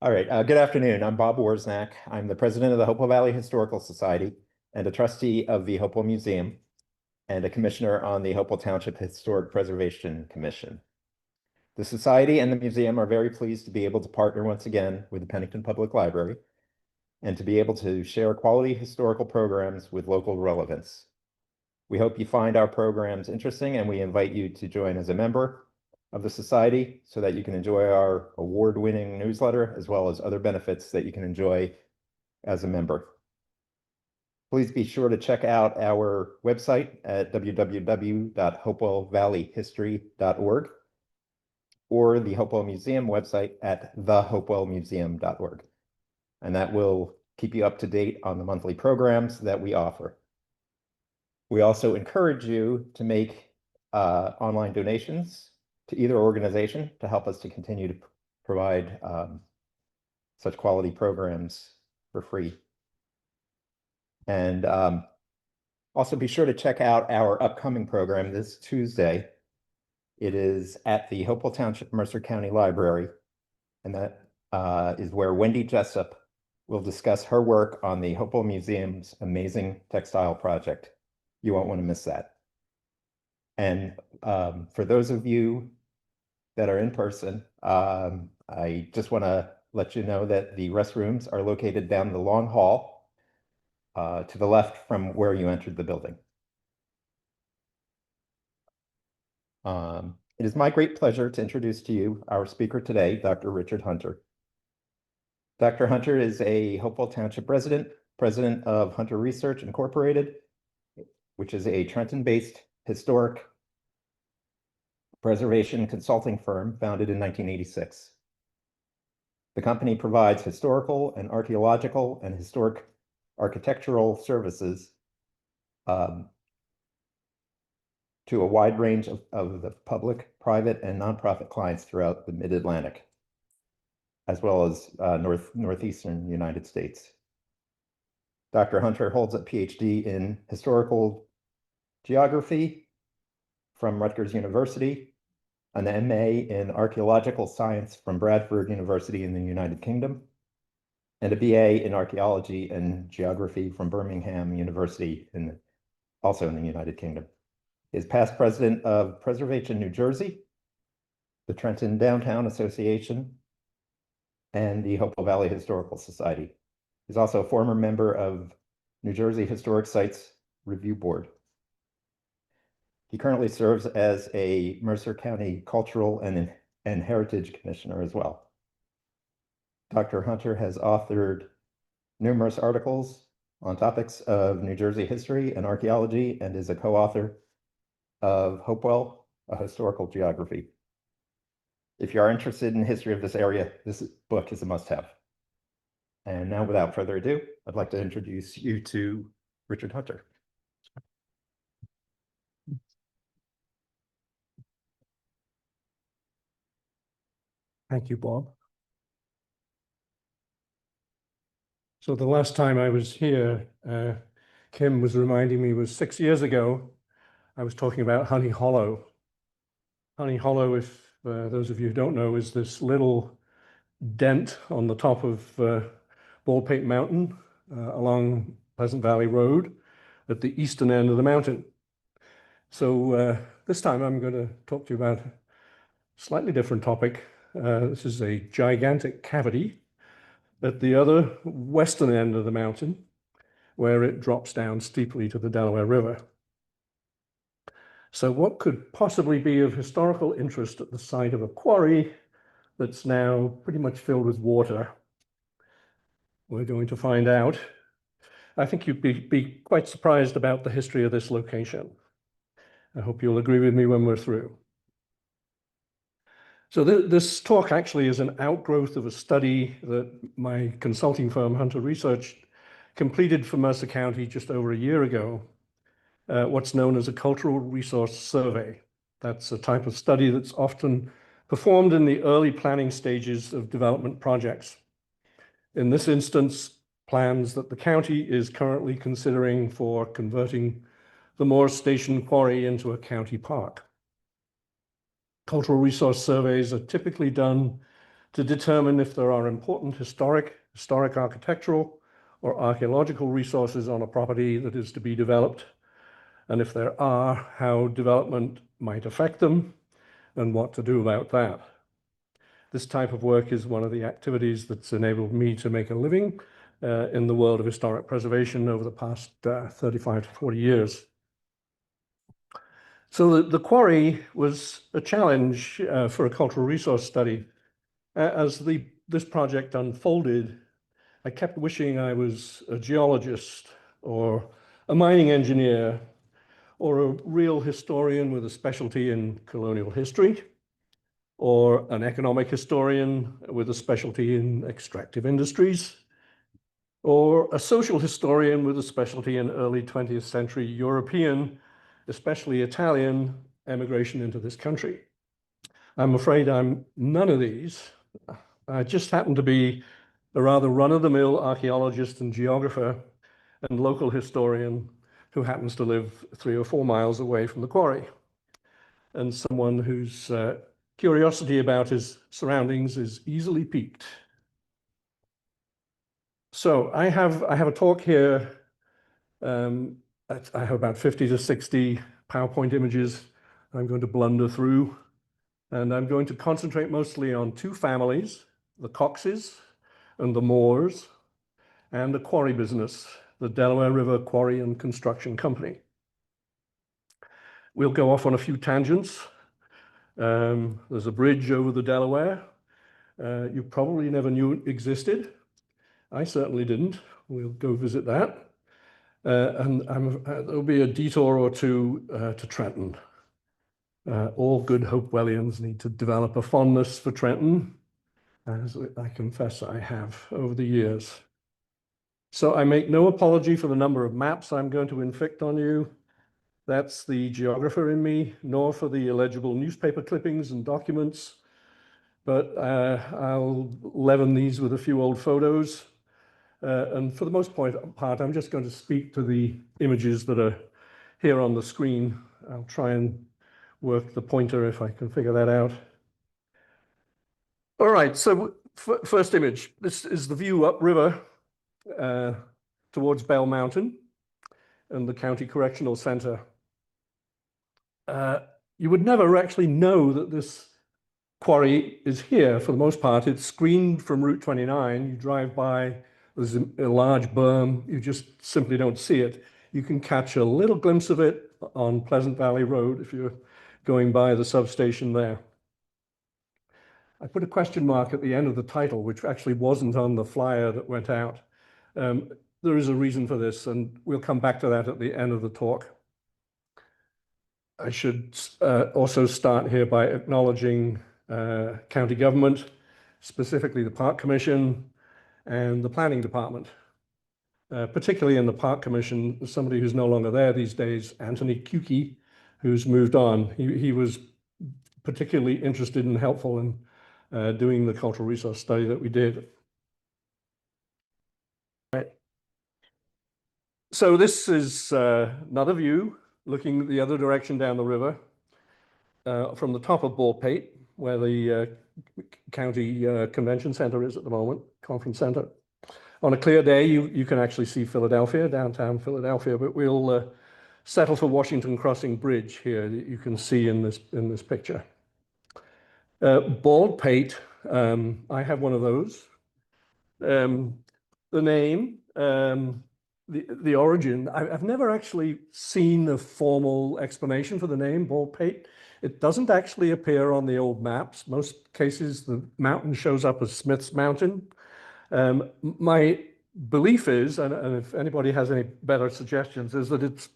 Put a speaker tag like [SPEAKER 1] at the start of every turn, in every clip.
[SPEAKER 1] All right, good afternoon. I'm Bob Worsnack. I'm the president of the Hopewell Valley Historical Society and a trustee of the Hopewell Museum and a commissioner on the Hopewell Township Historic Preservation Commission. The Society and the museum are very pleased to be able to partner once again with the Pennington Public Library and to be able to share quality historical programs with local relevance. We hope you find our programs interesting and we invite you to join as a member of the Society so that you can enjoy our award-winning newsletter as well as other benefits that you can enjoy as a member. Please be sure to check out our website at www.hopewellvalleyhistory.org or the Hopewell Museum website at thehopewellmuseum.org. And that will keep you up to date on the monthly programs that we offer. We also encourage you to make online donations to either organization to help us to continue to provide such quality programs for free. And also be sure to check out our upcoming program this Tuesday. It is at the Hopewell Township Mercer County Library, and that is where Wendy Jessup will discuss her work on the Hopewell Museum's amazing textile project. You won't want to miss that. And for those of you that are in person, I just want to let you know that the restrooms are located down the long hall to the left from where you entered the building. It is my great pleasure to introduce to you our speaker today, Dr. Richard Hunter. Dr. Hunter is a Hopewell Township resident, president of Hunter Research Incorporated, which is a Trenton-based historic preservation consulting firm founded in 1986. The company provides historical and archaeological and historic architectural services to a wide range of the public, private, and nonprofit clients throughout the Mid-Atlantic, as well as northeastern United States. Dr. Hunter holds a PhD in historical geography from Rutgers University, an MA in archaeological science from Bradford University in the United Kingdom, and a BA in archaeology and geography from Birmingham University, also in the United Kingdom. He is past president of Preservation New Jersey, the Trenton Downtown Association, and the Hopewell Valley Historical Society. He's also a former member of New Jersey Historic Sites Review Board. He currently serves as a Mercer County Cultural and Heritage Commissioner as well. Dr. Hunter has authored numerous articles on topics of New Jersey history and archaeology and is a co-author of Hopewell, a historical geography. If you are interested in the history of this area, this book is a must-have. And now, without further ado, I'd like to introduce you to Richard Hunter.
[SPEAKER 2] Thank you, Bob. So the last time I was here, Kim was reminding me, was 6 years ago. I was talking about Honey Hollow. Honey Hollow, if those of you who don't know, is this little dent on the top of Baldpate Mountain along Pleasant Valley Road at the eastern end of the mountain. So this time I'm going to talk to you about a slightly different topic. This is a gigantic cavity at the other western end of the mountain, where it drops down steeply to the Delaware River. So what could possibly be of historical interest at the site of a quarry that's now pretty much filled with water? We're going to find out. I think you'd be quite surprised about the history of this location. I hope you'll agree with me when we're through. So this talk actually is an outgrowth of a study that my consulting firm, Hunter Research, completed for Mercer County just over a year ago, what's known as a cultural resource survey. That's a type of study that's often performed in the early planning stages of development projects. In this instance, plans that the county is currently considering for converting the Moore Station Quarry into a county park. Cultural resource surveys are typically done to determine if there are important historic, architectural, or archaeological resources on a property that is to be developed, and if there are, how development might affect them, and what to do about that. This type of work is one of the activities that's enabled me to make a living in the world of historic preservation over the past 35 to 40 years. So the quarry was a challenge for a cultural resource study. As this project unfolded, I kept wishing I was a geologist or a mining engineer or a real historian with a specialty in colonial history, or an economic historian with a specialty in extractive industries, or a social historian with a specialty in early 20th century European, especially Italian, emigration into this country. I'm afraid I'm none of these. I just happen to be a rather run-of-the-mill archaeologist and geographer and local historian who happens to live 3 or 4 miles away from the quarry, and someone whose curiosity about his surroundings is easily piqued. So I have a talk here. I have about 50 to 60 PowerPoint images I'm going to blunder through, and I'm going to concentrate mostly on 2 families, the Coxes and the Moores, and the quarry business, the Delaware River Quarry and Construction Company. We'll go off on a few tangents. There's a bridge over the Delaware. You probably never knew it existed. I certainly didn't. We'll go visit that. And there'll be a detour or two to Trenton. All good Hopewellians need to develop a fondness for Trenton, as I confess I have over the years. So I make no apology for the number of maps I'm going to inflict on you. That's the geographer in me, nor for the illegible newspaper clippings and documents. But I'll leaven these with a few old photos. And for the most part, I'm just going to speak to the images that are here on the screen. I'll try and work the pointer if I can figure that out. All right, so first image. This is the view upriver towards Bell Mountain and the County Correctional Center. You would never actually know that this quarry is here. For the most part, it's screened from Route 29. You drive by, there's a large berm, you just simply don't see it. You can catch a little glimpse of it on Pleasant Valley Road if you're going by the substation there. I put a question mark at the end of the title, which actually wasn't on the flyer that went out. There is a reason for this, and we'll come back to that at the end of the talk. I should also start here by acknowledging county government, specifically the Park Commission and the Planning Department. Particularly in the Park Commission, somebody who's no longer there these days, Anthony Kukey, who's moved on. He was particularly interested and helpful in doing the cultural resource study that we did. Right. So this is another view looking the other direction down the river from the top of Baldpate, where the county convention center is at the moment, conference center. On a clear day, you can actually see Philadelphia, downtown Philadelphia, but we'll settle for Washington Crossing Bridge here that you can see in this picture. Baldpate, I have one of those. The name, the origin, I've never actually seen a formal explanation for the name Baldpate. It doesn't actually appear on the old maps. Most cases, the mountain shows up as Smith's Mountain. My belief is, and if anybody has any better suggestions, is that it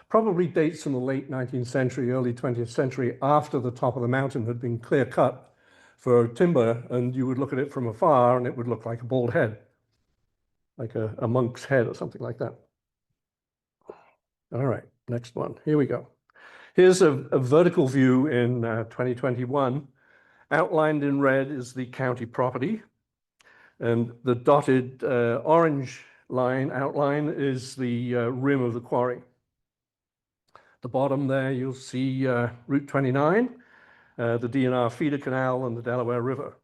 [SPEAKER 2] probably dates from the late 19th century, early 20th century, after the top of the mountain had been clear cut for timber, and you would look at it from afar and it would look like a bald head, like a monk's head or something like that. All right, next one, here we go. Here's a vertical view in 2021. Outlined in red is the county property. And the dotted orange line outline is the rim of the quarry. The bottom there, you'll see Route 29, the DNR feeder canal and the Delaware River.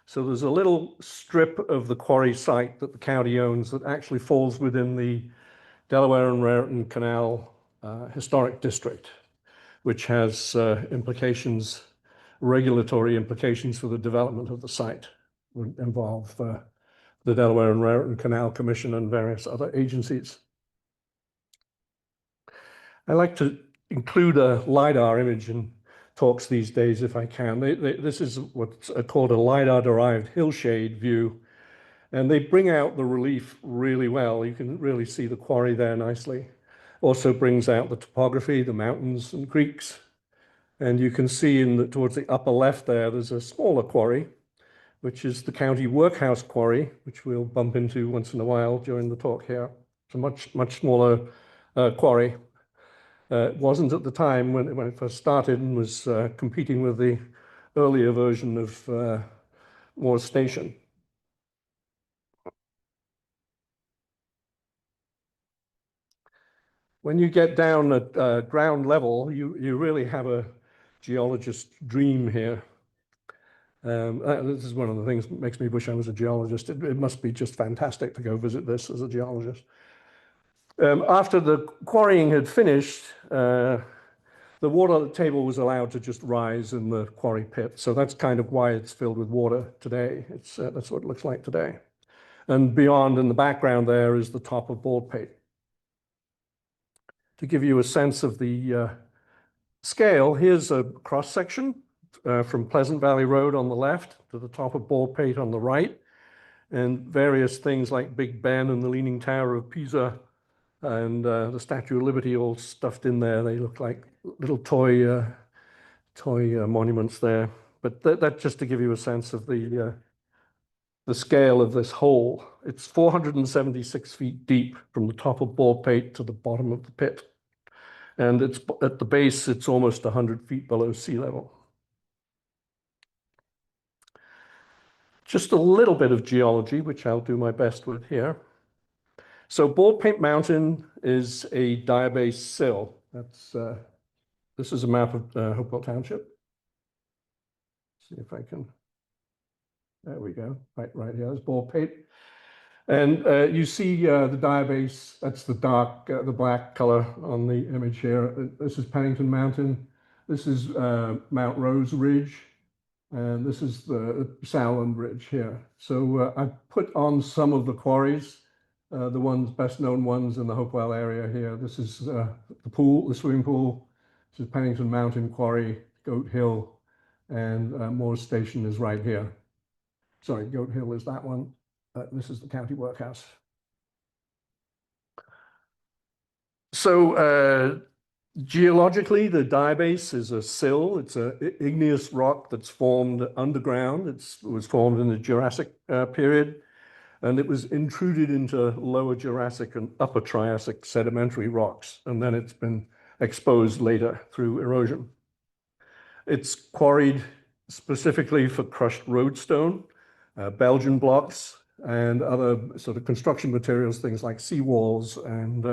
[SPEAKER 2] So there's a little strip of the quarry site that the county owns that actually falls within the Delaware and Raritan Canal Historic District, which has implications, regulatory implications for the development of the site. Would involve the Delaware and Raritan Canal Commission and various other agencies. I like to include a LiDAR image in talks these days if I can. This is what's called a LiDAR-derived hillshade view, and they bring out the relief really well. You can really see the quarry there nicely. Also brings out the topography, the mountains and creeks. And you can see towards the upper left there's a smaller quarry, which is the county workhouse quarry, which we'll bump into once in a while during the talk here. It's a much smaller quarry. It wasn't at the time when it first started and was competing with the earlier version of Moore's Station. When you get down at ground level, you really have a geologist's dream here. This is one of the things that makes me wish I was a geologist. It must be just fantastic to go visit this as a geologist. After the quarrying had finished, the water table was allowed to just rise in the quarry pit. So that's kind of why it's filled with water today. That's what it looks like today. And beyond in the background there is the top of Baldpate. To give you a sense of the scale, here's a cross section from Pleasant Valley Road on the left to the top of Baldpate on the right, and various things like Big Ben and the Leaning Tower of Pisa and the Statue of Liberty all stuffed in there. They look like little toy monuments there. But that's just to give you a sense of the scale of this hole. It's 476 feet deep from the top of Baldpate to the bottom of the pit. And it's at the base, it's almost 100 feet below sea level. Just a little bit of geology, which I'll do my best with here. So Baldpate Mountain is a diabase sill. This is a map of Hopewell Township. See if I can, there we go, right here is Baldpate. And you see the diabase, that's the black color on the image here. This is Pennington Mountain. This is Mount Rose Ridge. And this is the Sowland Ridge here. So I've put on some of the quarries, the best known ones in the Hopewell area here. This is the swimming pool. This is Pennington Mountain Quarry, Goat Hill, and Moore's Station is right here. Sorry, Goat Hill is that one. This is the county workhouse. So geologically, the diabase is a sill. It's an igneous rock that's formed underground. It was formed in the Jurassic period, and it was intruded into lower Jurassic and upper Triassic sedimentary rocks, and then it's been exposed later through erosion. It's quarried specifically for crushed roadstone, Belgian blocks, and other sort of construction materials, things like seawalls and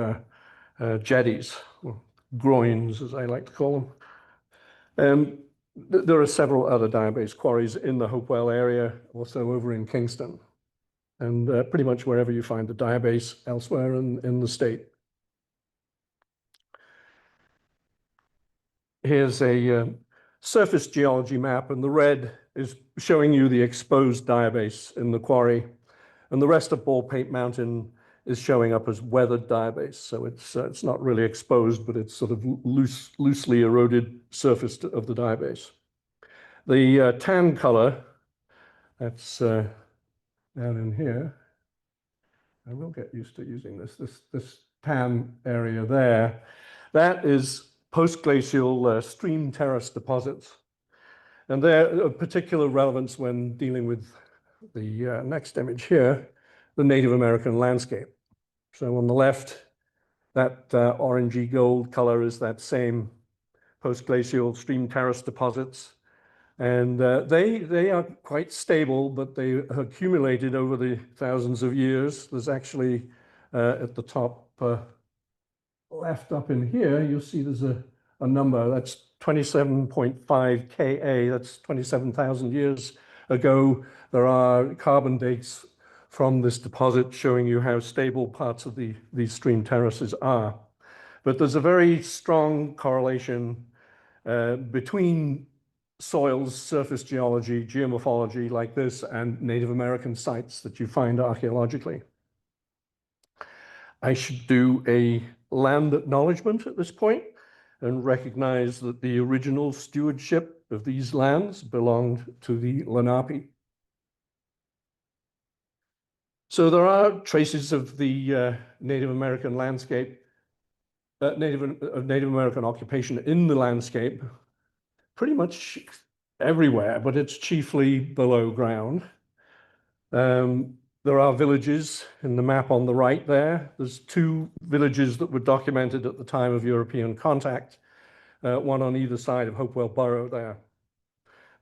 [SPEAKER 2] jetties, or groins, as I like to call them. There are several other diabase quarries in the Hopewell area, also over in Kingston, and pretty much wherever you find the diabase elsewhere in the state. Here's a surface geology map, and the red is showing you the exposed diabase in the quarry. And the rest of Baldpate Mountain is showing up as weathered diabase. So it's not really exposed, but it's sort of loosely eroded surface of the diabase. The tan color, that's down in here. I will get used to using this tan area there. That is post-glacial stream terrace deposits. And they're of particular relevance when dealing with the next image here, the Native American landscape. So on the left, that orangey gold color is that same post-glacial stream terrace deposits. And they are quite stable, but they accumulated over the thousands of years. There's actually at the top left up in here, you'll see there's a number that's 27.5 Ka, that's 27,000 years ago. There are carbon dates from this deposit showing you how stable parts of these stream terraces are. But there's a very strong correlation between soils, surface geology, geomorphology like this, and Native American sites that you find archaeologically. I should do a land acknowledgement at this point and recognize that the original stewardship of these lands belonged to the Lenape. So there are traces of the Native American landscape, Native American occupation in the landscape, pretty much everywhere, but it's chiefly below ground. There are villages in the map on the right there. There's two villages that were documented at the time of European contact, one on either side of Hopewell Borough there,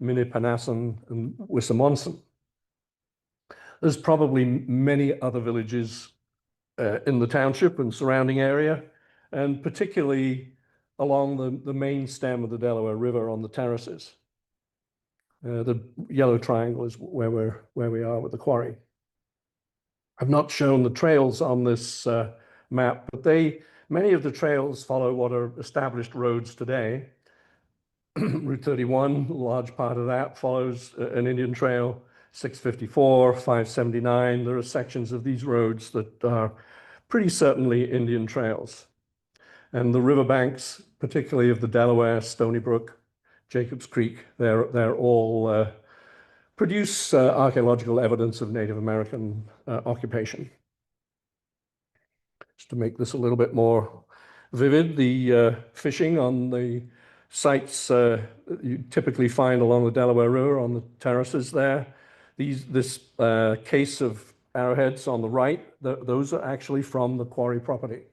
[SPEAKER 2] Minnepanassan and Wissamonson. There's probably many other villages in the township and surrounding area, and particularly along the main stem of the Delaware River on the terraces. The yellow triangle is where we are with the quarry. I've not shown the trails on this map, but many of the trails follow what are established roads today. Route 31, a large part of that follows an Indian trail, 654, 579. There are sections of these roads that are pretty certainly Indian trails. And the riverbanks, particularly of the Delaware, Stony Brook, Jacobs Creek, they're all produce archaeological evidence of Native American occupation. Just to make this a little bit more vivid, the fishing on the sites you typically find along the Delaware River on the terraces there. This case of arrowheads on the right, those are actually from the quarry property.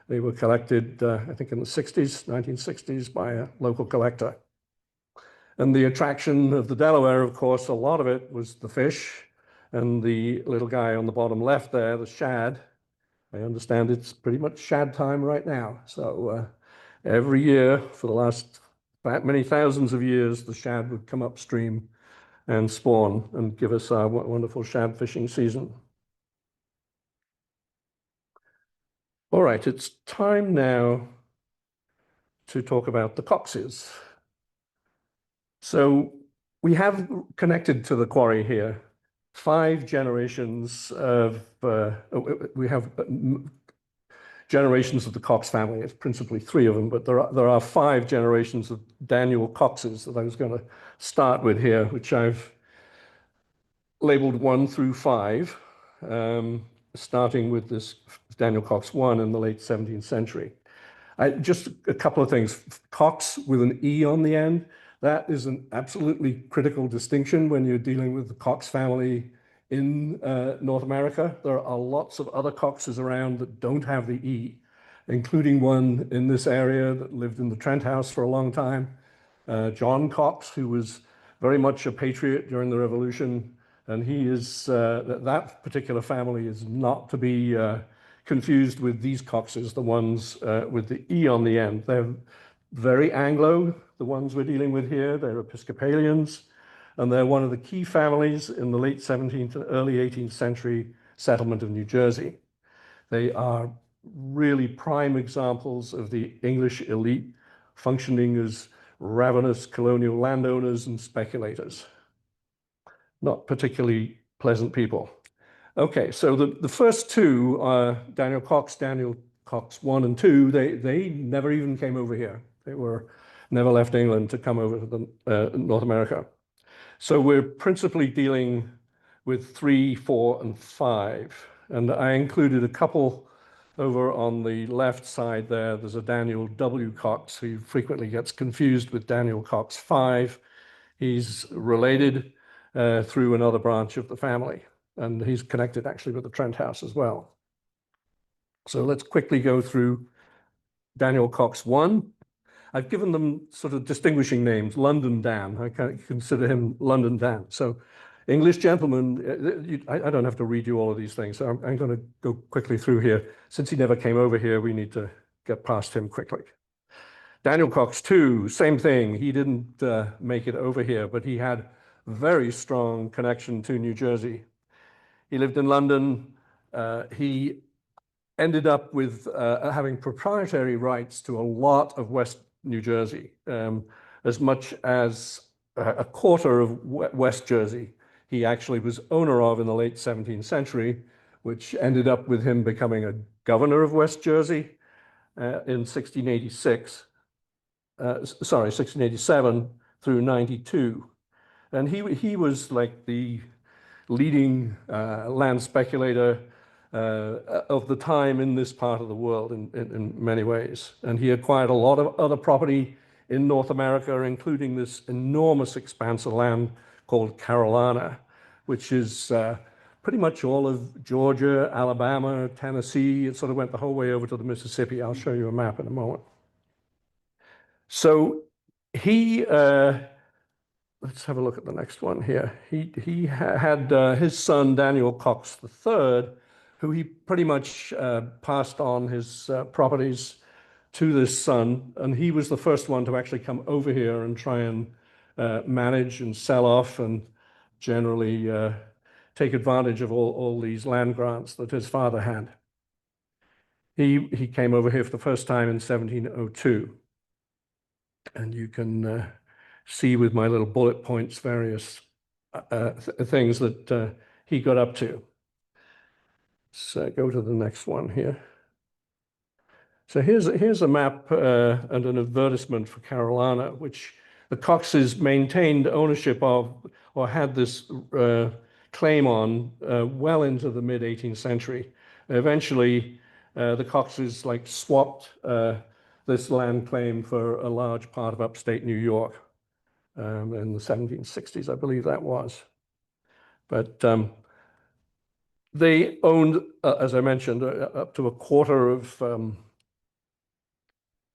[SPEAKER 2] They were collected, I think, in the 60s, 1960s, by a local collector. And the attraction of the Delaware, of course, a lot of it was the fish, and the little guy on the bottom left there, the shad. I understand it's pretty much shad time right now. So every year for the last many thousands of years, the shad would come upstream and spawn and give us our wonderful shad fishing season. All right, it's time now to talk about the Coxes. So we have connected to the quarry here 5 generations of, we have generations of the Coxe family. It's principally 3 of them, but there are 5 generations of Daniel Coxes that I was going to start with here, which I've labeled 1 through 5, starting with this Daniel Coxe I in the late 17th century. Just a couple of things. Coxe with an E on the end, that is an absolutely critical distinction when you're dealing with the Coxe family in North America. There are lots of other Coxes around that don't have the E, including one in this area that lived in the Trent House for a long time, John Coxe, who was very much a patriot during the Revolution. And he is, that particular family is not to be confused with these Coxes, the ones with the E on the end. They're very Anglo, the ones we're dealing with here. They're Episcopalians, and they're one of the key families in the late 17th and early 18th century settlement of New Jersey. They are really prime examples of the English elite functioning as ravenous colonial landowners and speculators. Not particularly pleasant people. Okay, so the first 2 are Daniel Coxe I and II. They never even came over here. They were never left England to come over to North America. So we're principally dealing with 3, 4, and 5. And I included a couple over on the left side there. There's a Daniel W. Coxe who frequently gets confused with Daniel Coxe V. He's related through another branch of the family, and he's connected actually with the Trent House as well. So let's quickly go through Daniel Coxe I. I've given them sort of distinguishing names. London Dan, I consider him London Dan. So English gentleman, I don't have to read you all of these things, so I'm going to go quickly through here. Since he never came over here, we need to get past him quickly. Daniel Coxe II, same thing. He didn't make it over here, but he had very strong connection to New Jersey. He lived in London. He ended up with having proprietary rights to a lot of West New Jersey, as much as a quarter of West Jersey. He actually was owner of in the late 17th century, which ended up with him becoming a governor of West Jersey in 1686. Sorry, 1687 through 92. And he was like the leading land speculator of the time in this part of the world in many ways. And he acquired a lot of other property in North America, including this enormous expanse of land called Carolina, which is pretty much all of Georgia, Alabama, Tennessee. It sort of went the whole way over to the Mississippi. I'll show you a map in a moment. So he, let's have a look at the next one here. He had his son, Daniel Coxe III, who he pretty much passed on his properties to this son. And he was the first one to actually come over here and try and manage and sell off and generally take advantage of all these land grants that his father had. He came over here for the first time in 1702. And you can see with my little bullet points various things that he got up to. So go to the next one here. So here's a map and an advertisement for Carolina, which the Coxes maintained ownership of, or had this claim on well into the mid-18th century. Eventually, the Coxes like swapped this land claim for a large part of upstate New York in the 1760s, I believe that was. But they owned, as I mentioned, up to a quarter of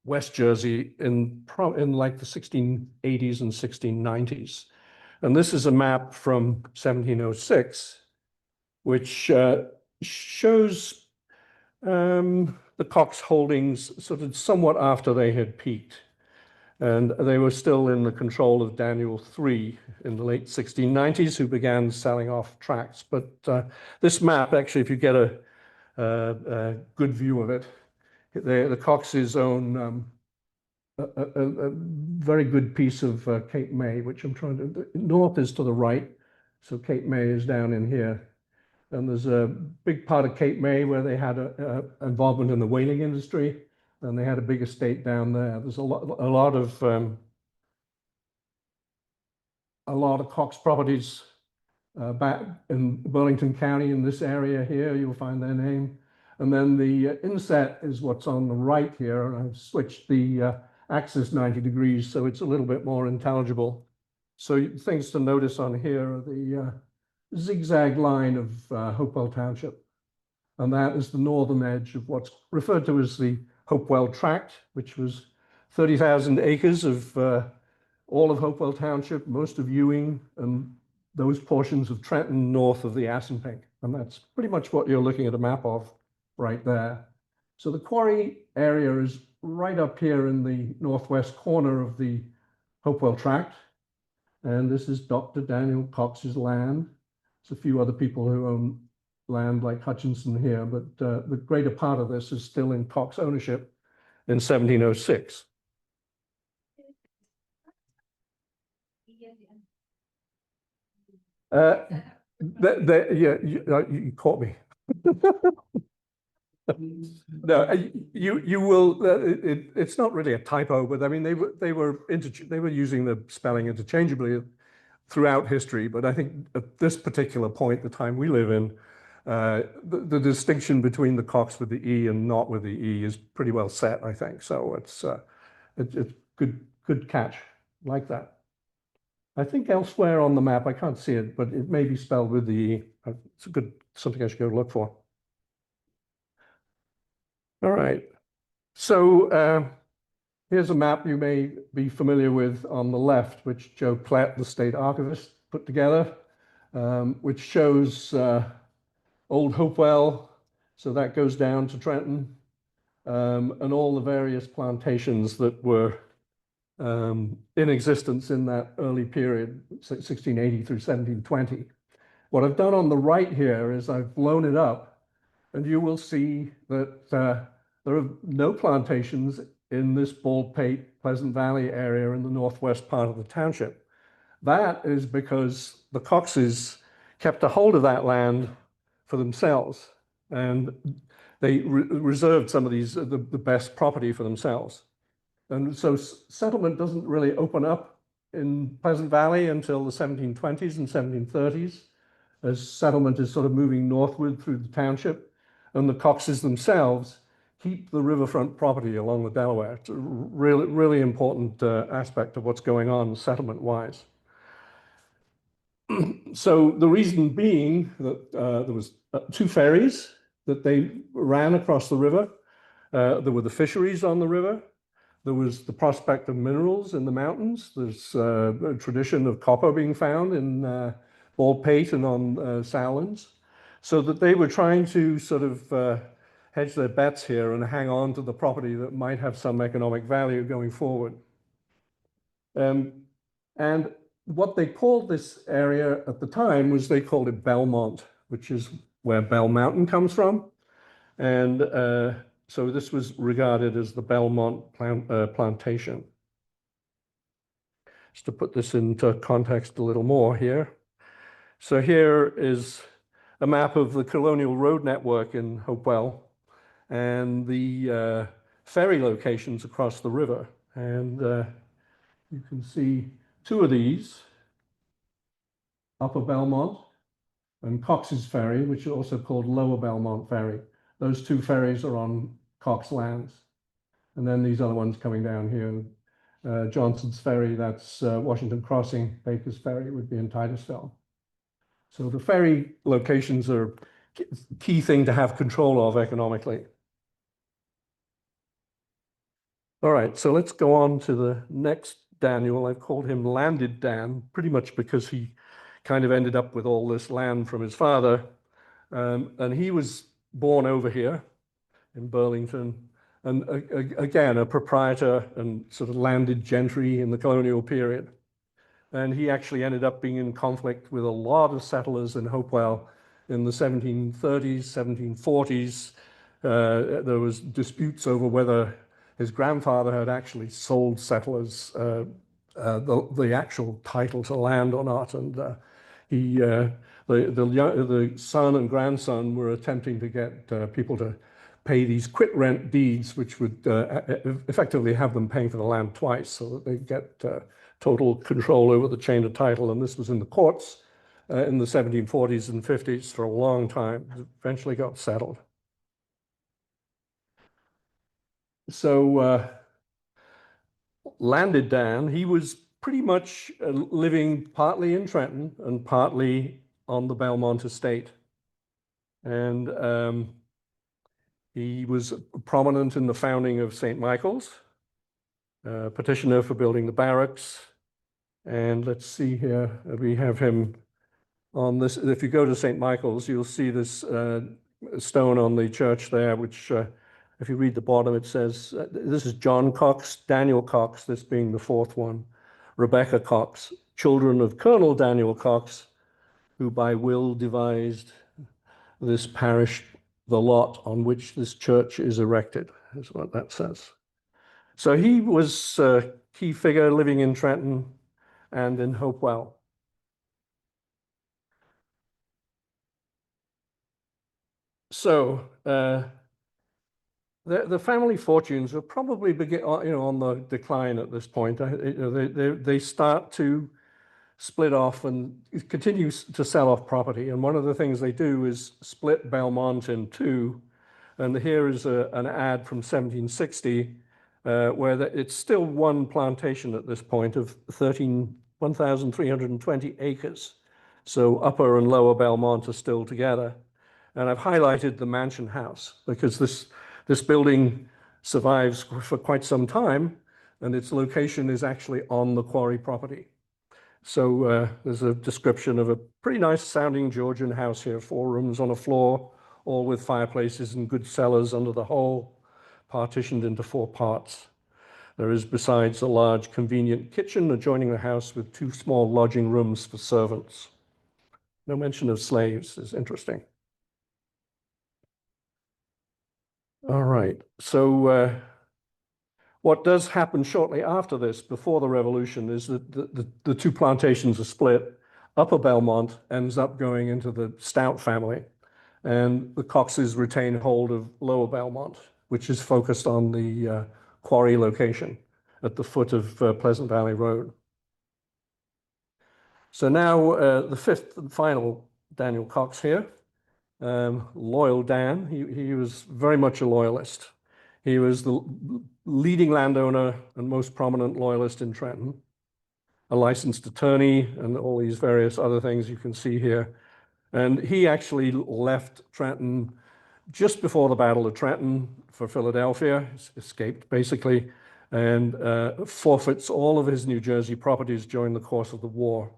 [SPEAKER 2] West Jersey in like the 1680s and 1690s. And this is a map from 1706, which shows the Coxe holdings sort of somewhat after they had peaked. And they were still in the control of Daniel III in the late 1690s, who began selling off tracts. But this map, actually, if you get a good view of it, the Coxes own a very good piece of Cape May, which I'm trying to, north is to the right. So Cape May is down in here. And there's a big part of Cape May where they had involvement in the whaling industry, and they had a big estate down there. There's a lot of Coxe properties back in Burlington County in this area here. You'll find their name. And then the inset is what's on the right here. And I've switched the axis 90 degrees, so it's a little bit more intelligible. So things to notice on here are the zigzag line of Hopewell Township. And that is the northern edge of what's referred to as the Hopewell Tract, which was 30,000 acres of all of Hopewell Township, most of Ewing, and those portions of Trenton north of the Assunpink. And that's pretty much what you're looking at a map of right there. So the Quarry area is right up here in the northwest corner of the Hopewell Tract. And this is Dr. Daniel Coxe's land. There's a few other people who own land like Hutchinson here, but the greater part of this is still in Coxe ownership in 1706. Yeah, you caught me. No, you will. It's not really a typo, but I mean they were using the spelling interchangeably throughout history. But I think at this particular point, the time we live in, the distinction between the Coxe with the E and not with the E is pretty well set, I think. So it's good catch, like that. I think elsewhere on the map, I can't see it, but it may be spelled with the E. It's something I should go look for. All right. So here's a map you may be familiar with on the left, which Joe Klett, the state archivist, put together, which shows Old Hopewell. So that goes down to Trenton, and all the various plantations that were in existence in that early period, 1680 through 1720. What I've done on the right here is I've blown it up, and you will see that there are no plantations in this Baldpate, Pleasant Valley area in the northwest part of the township. That is because the Coxes kept a hold of that land for themselves, and they reserved some of these, the best property for themselves. And so settlement doesn't really open up in Pleasant Valley until the 1720s and 1730s, as settlement is sort of moving northward through the township. And the Coxes themselves keep the riverfront property along the Delaware. It's a really, really important aspect of what's going on settlement-wise. So the reason being that there was two ferries that they ran across the river. There were the fisheries on the river. There was the prospect of minerals in the mountains. There's a tradition of copper being found in Baldpate and on Sowlands. So that they were trying to sort of hedge their bets here and hang on to the property that might have some economic value going forward. And what they called this area at the time was they called it Bellmont, which is where Bell Mountain comes from. And so this was regarded as the Bellmont plantation. Just to put this into context a little more here. So here is a map of the colonial road network in Hopewell and the ferry locations across the river. And you can see two of these, Upper Bellmont and Coxes Ferry, which is also called Lower Bellmont Ferry. Those two ferries are on Coxe lands. And then these other ones coming down here. Johnson's Ferry, that's Washington Crossing. Baker's Ferry would be in Titusville. So the ferry locations are a key thing to have control of economically. All right, so let's go on to the next Daniel. I've called him Landed Dan, pretty much because he kind of ended up with all this land from his father. And he was born over here in Burlington. And again, a proprietor and sort of landed gentry in the colonial period. And he actually ended up being in conflict with a lot of settlers in Hopewell in the 1730s, 1740s. There was disputes over whether his grandfather had actually sold settlers the actual title to land or not. And the son and grandson were attempting to get people to pay these quit rent deeds, which would effectively have them paying for the land twice so that they get total control over the chain of title. And this was in the courts in the 1740s and 50s for a long time. It eventually got settled. So Landed Dan, he was pretty much living partly in Trenton and partly on the Bellmont estate. And he was prominent in the founding of St. Michael's, petitioner for building the barracks. And let's see here, we have him on this. If you go to St. Michael's, you'll see this stone on the church there, which if you read the bottom, it says, this is John Coxe, Daniel Coxe, this being the fourth one, Rebecca Coxe, children of Colonel Daniel Coxe, who by will devised this parish, the lot on which this church is erected, is what that says. So he was a key figure living in Trenton and in Hopewell. So the family fortunes are probably on the decline at this point. They start to split off and continue to sell off property. And one of the things they do is split Bellmont in two. And here is an ad from 1760 where it's still one plantation at this point of 1,320 acres. So Upper and Lower Bellmont are still together. And I've highlighted the mansion house because this building survives for quite some time, and its location is actually on the Quarry property. So there's a description of a pretty nice sounding Georgian house here, 4 rooms on a floor, all with fireplaces and good cellars under the whole, partitioned into 4 parts. There is, besides, a large convenient kitchen adjoining the house with 2 small lodging rooms for servants. No mention of slaves is interesting. All right, so what does happen shortly after this, before the revolution, is that the 2 plantations are split. Upper Bellmont ends up going into the Stout family, and the Coxes retain hold of Lower Bellmont, which is focused on the Quarry location at the foot of Pleasant Valley Road. So now the 5th and final Daniel Coxe here, Loyal Dan. He was very much a loyalist. He was the leading landowner and most prominent loyalist in Trenton, a licensed attorney, and all these various other things you can see here. And he actually left Trenton just before the Battle of Trenton for Philadelphia, escaped basically, and forfeits all of his New Jersey properties during the course of the war.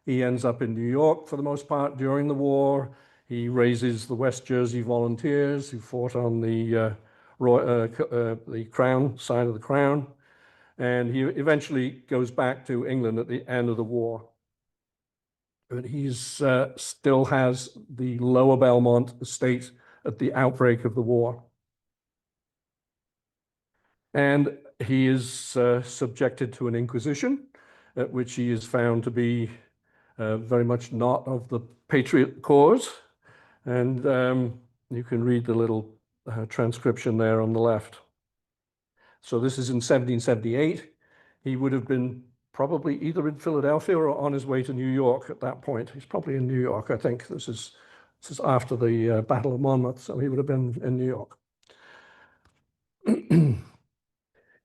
[SPEAKER 2] He ends up in New York for the most part during the war. He raises the West Jersey Volunteers who fought on the Crown side of the Crown, and he eventually goes back to England at the end of the war. But he's still has the Lower Bellmont estate at the outbreak of the war. And he is subjected to an inquisition, at which he is found to be very much not of the patriot cause. And you can read the little transcription there on the left. So this is in 1778. He would have been probably either in Philadelphia or on his way to New York at that point. He's probably in New York, I think. This is after the Battle of Monmouth, so he would have been in New York.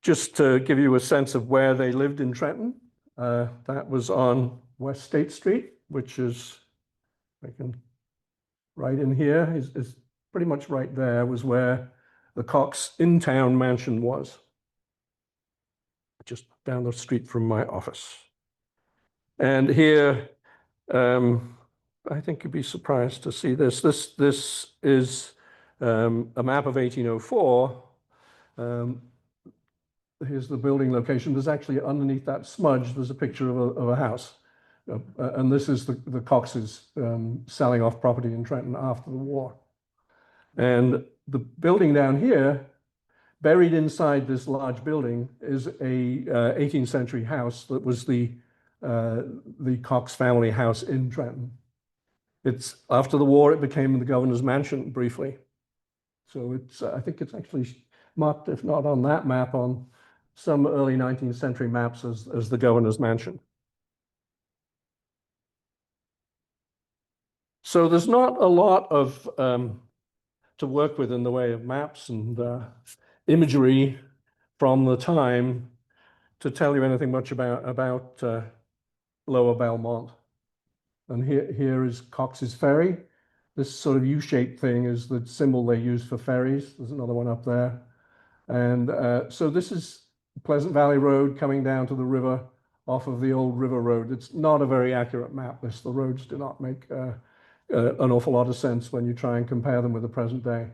[SPEAKER 2] Just to give you a sense of where they lived in Trenton, that was on West State Street, which is, I can, right in here, is pretty much right there, was where the Coxe in-town mansion was, just down the street from my office. And here, I think you'd be surprised to see this. This is a map of 1804. Here's the building location. There's actually underneath that smudge, there's a picture of a house. And this is the Coxes selling off property in Trenton after the war. And the building down here, buried inside this large building, is a 18th century house that was the Coxe family house in Trenton. It's after the war, it became the governor's mansion briefly. So it's I think it's actually marked, if not on that map, on some early 19th century maps as the governor's mansion. So there's not a lot of to work with in the way of maps and imagery from the time to tell you anything much about Lower Bellmont. And here is Cox's Ferry. This sort of U-shaped thing is the symbol they use for ferries. There's another one up there. And so this is Pleasant Valley Road coming down to the river off of the old river road. It's not a very accurate map. The roads do not make an awful lot of sense when you try and compare them with the present day.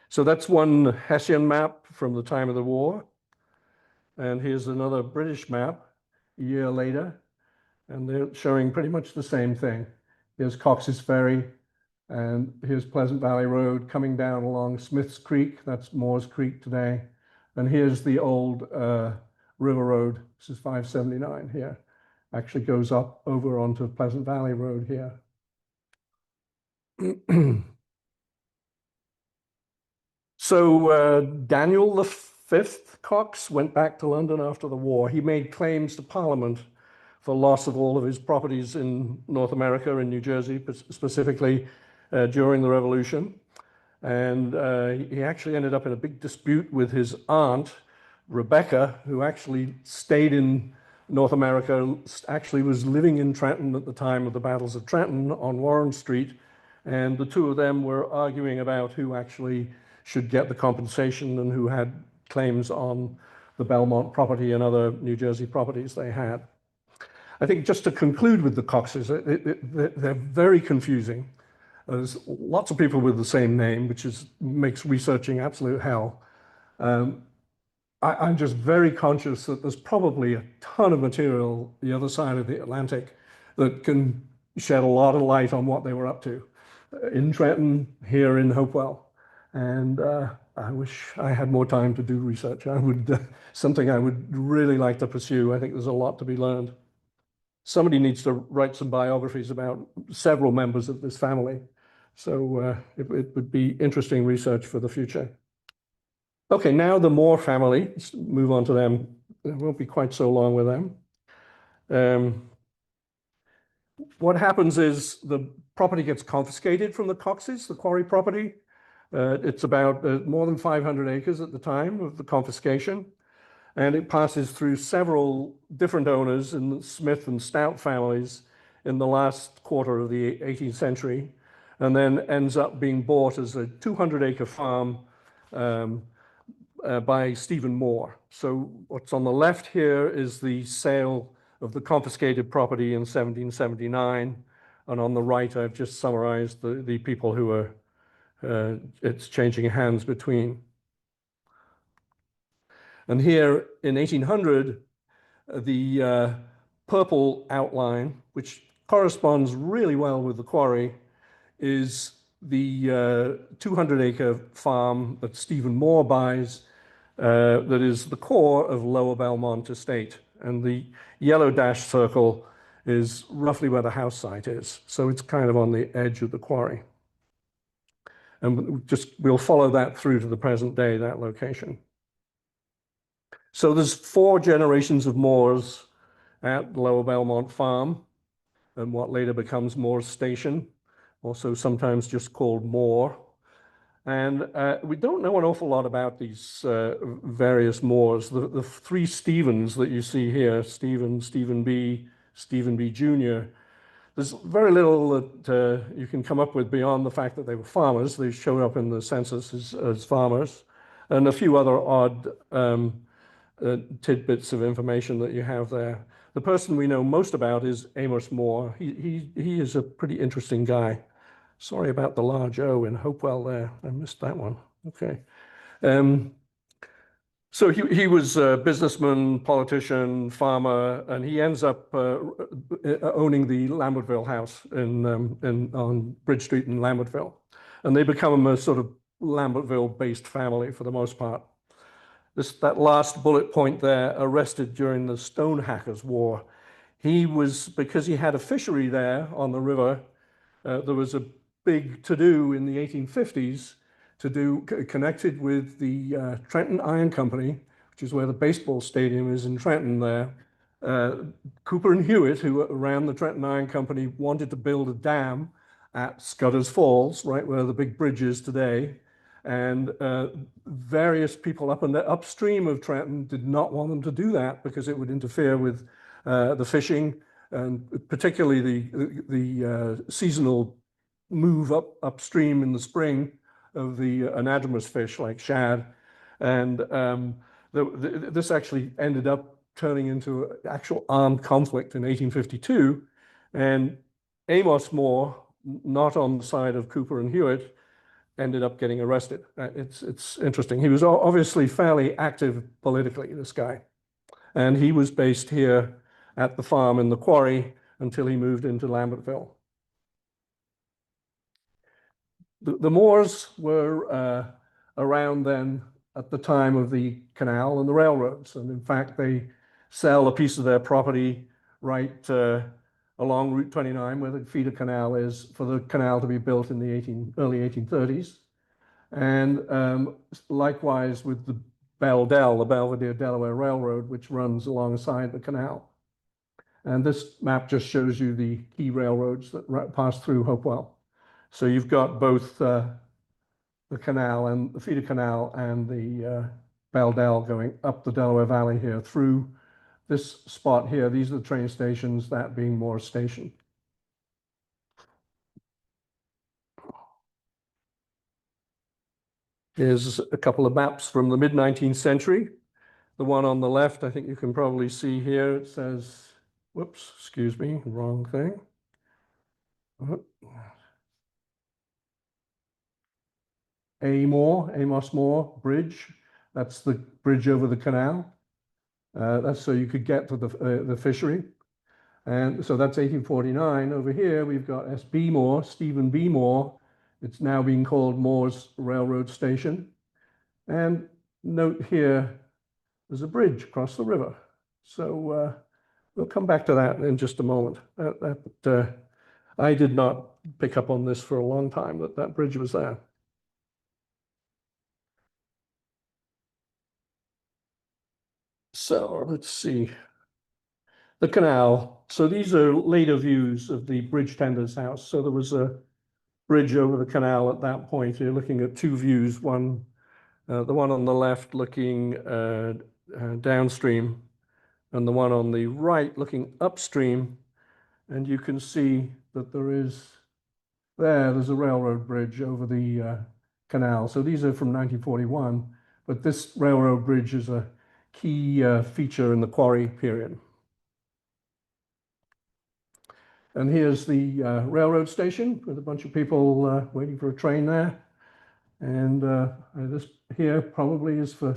[SPEAKER 2] So that's one Hessian map from the time of the war. And here's another British map a year later. And they're showing pretty much the same thing. Here's Cox's Ferry, and here's Pleasant Valley Road coming down along Smith's Creek. That's Moore's Creek today. And here's the old river road. This is 579 here. Actually goes up over onto Pleasant Valley Road here. So Daniel V Coxe went back to London after the war. He made claims to Parliament for loss of all of his properties in North America, in New Jersey specifically, during the Revolution. And he actually ended up in a big dispute with his aunt, Rebecca, who actually stayed in North America, actually was living in Trenton at the time of the battles of Trenton on Warren Street. And the two of them were arguing about who actually should get the compensation and who had claims on the Bellmont property and other New Jersey properties they had. I think just to conclude with the Coxes, they're very confusing. There's lots of people with the same name, which makes researching absolute hell. I'm just very conscious that there's probably a ton of material the other side of the Atlantic that can shed a lot of light on what they were up to in Trenton, here in Hopewell. And I wish I had more time to do research. I would, something I would really like to pursue. I think there's a lot to be learned. Somebody needs to write some biographies about several members of this family. So it would be interesting research for the future. Okay, now the Moore family. Let's move on to them. It won't be quite so long with them. What happens is the property gets confiscated from the Coxes, the quarry property. It's about more than 500 acres at the time of the confiscation, and it passes through several different owners in the Smith and Stout families in the last quarter of the 18th century, and then ends up being bought as a 200-acre farm by Stephen Moore. So what's on the left here is the sale of the confiscated property in 1779. And on the right, I've just summarized the people who are it's changing hands between. And here in 1800, the purple outline, which corresponds really well with the quarry, is the 200-acre farm that Stephen Moore buys that is the core of Lower Bellmont Estate. And the yellow dash circle is roughly where the house site is. So it's kind of on the edge of the quarry. And we'll follow that through to the present day, that location. So there's 4 generations of Moores at Lower Bellmont Farm and what later becomes Moore's Station, also sometimes just called Moore. And we don't know an awful lot about these various Moores. The 3 Stephens that you see here, Stephen B. Jr., there's very little that you can come up with beyond the fact that they were farmers. They showed up in the census as farmers, and a few other odd tidbits of information that you have there. The person we know most about is Amos Moore. He is a pretty interesting guy. Sorry about the large O in Hopewell there. I missed that one. Okay. So he was a businessman, politician, farmer, and he ends up owning the Lambertville house on Bridge Street in Lambertville. And they become a sort of Lambertville-based family for the most part. That last bullet point there, arrested during the Stonehackers War. He was, because he had a fishery there on the river, there was a big to-do in the 1850s connected with the Trenton Iron Company, which is where the baseball stadium is in Trenton there. Cooper and Hewitt, who ran the Trenton Iron Company, wanted to build a dam at Scudder's Falls, right where the big bridge is today. And various people upstream of Trenton did not want them to do that because it would interfere with the fishing, and particularly the seasonal move upstream in the spring of the anadromous fish like shad. And this actually ended up turning into an actual armed conflict in 1852. And Amos Moore, not on the side of Cooper and Hewitt, ended up getting arrested. It's interesting. He was obviously fairly active politically, this guy. And he was based here at the farm in the quarry until he moved into Lambertville. The Moores were around then at the time of the canal and the railroads. And in fact, they sell a piece of their property right along Route 29, where the feeder canal is, for the canal to be built in the early 1830s. And likewise with the the Belvedere Delaware Railroad, which runs alongside the canal. And this map just shows you the key railroads that pass through Hopewell. So you've got both the canal and the feeder canal and the Baldell going up the Delaware Valley here through this spot here. These are the train stations, that being Moore's Station. Here's a couple of maps from the mid-19th century. The one on the left, I think you can probably see here, it says, whoops, excuse me, wrong thing. Amos Moore Bridge. That's the bridge over the canal. That's so you could get to the fishery. And so that's 1849. Over here, we've got S.B. Moore, Stephen B. Moore. It's now being called Moore's Railroad Station. And note here, there's a bridge across the river. So we'll come back to that in just a moment. I did not pick up on this for a long time, that that bridge was there. So let's see. The canal. So these are later views of the bridge tender's house. So there was a bridge over the canal at that point. You're looking at two views, one, the one on the left looking downstream, and the one on the right looking upstream. And you can see that there's a railroad bridge over the canal. So these are from 1941, but this railroad bridge is a key feature in the Quarry period. And here's the railroad station with a bunch of people waiting for a train there. And this here probably is for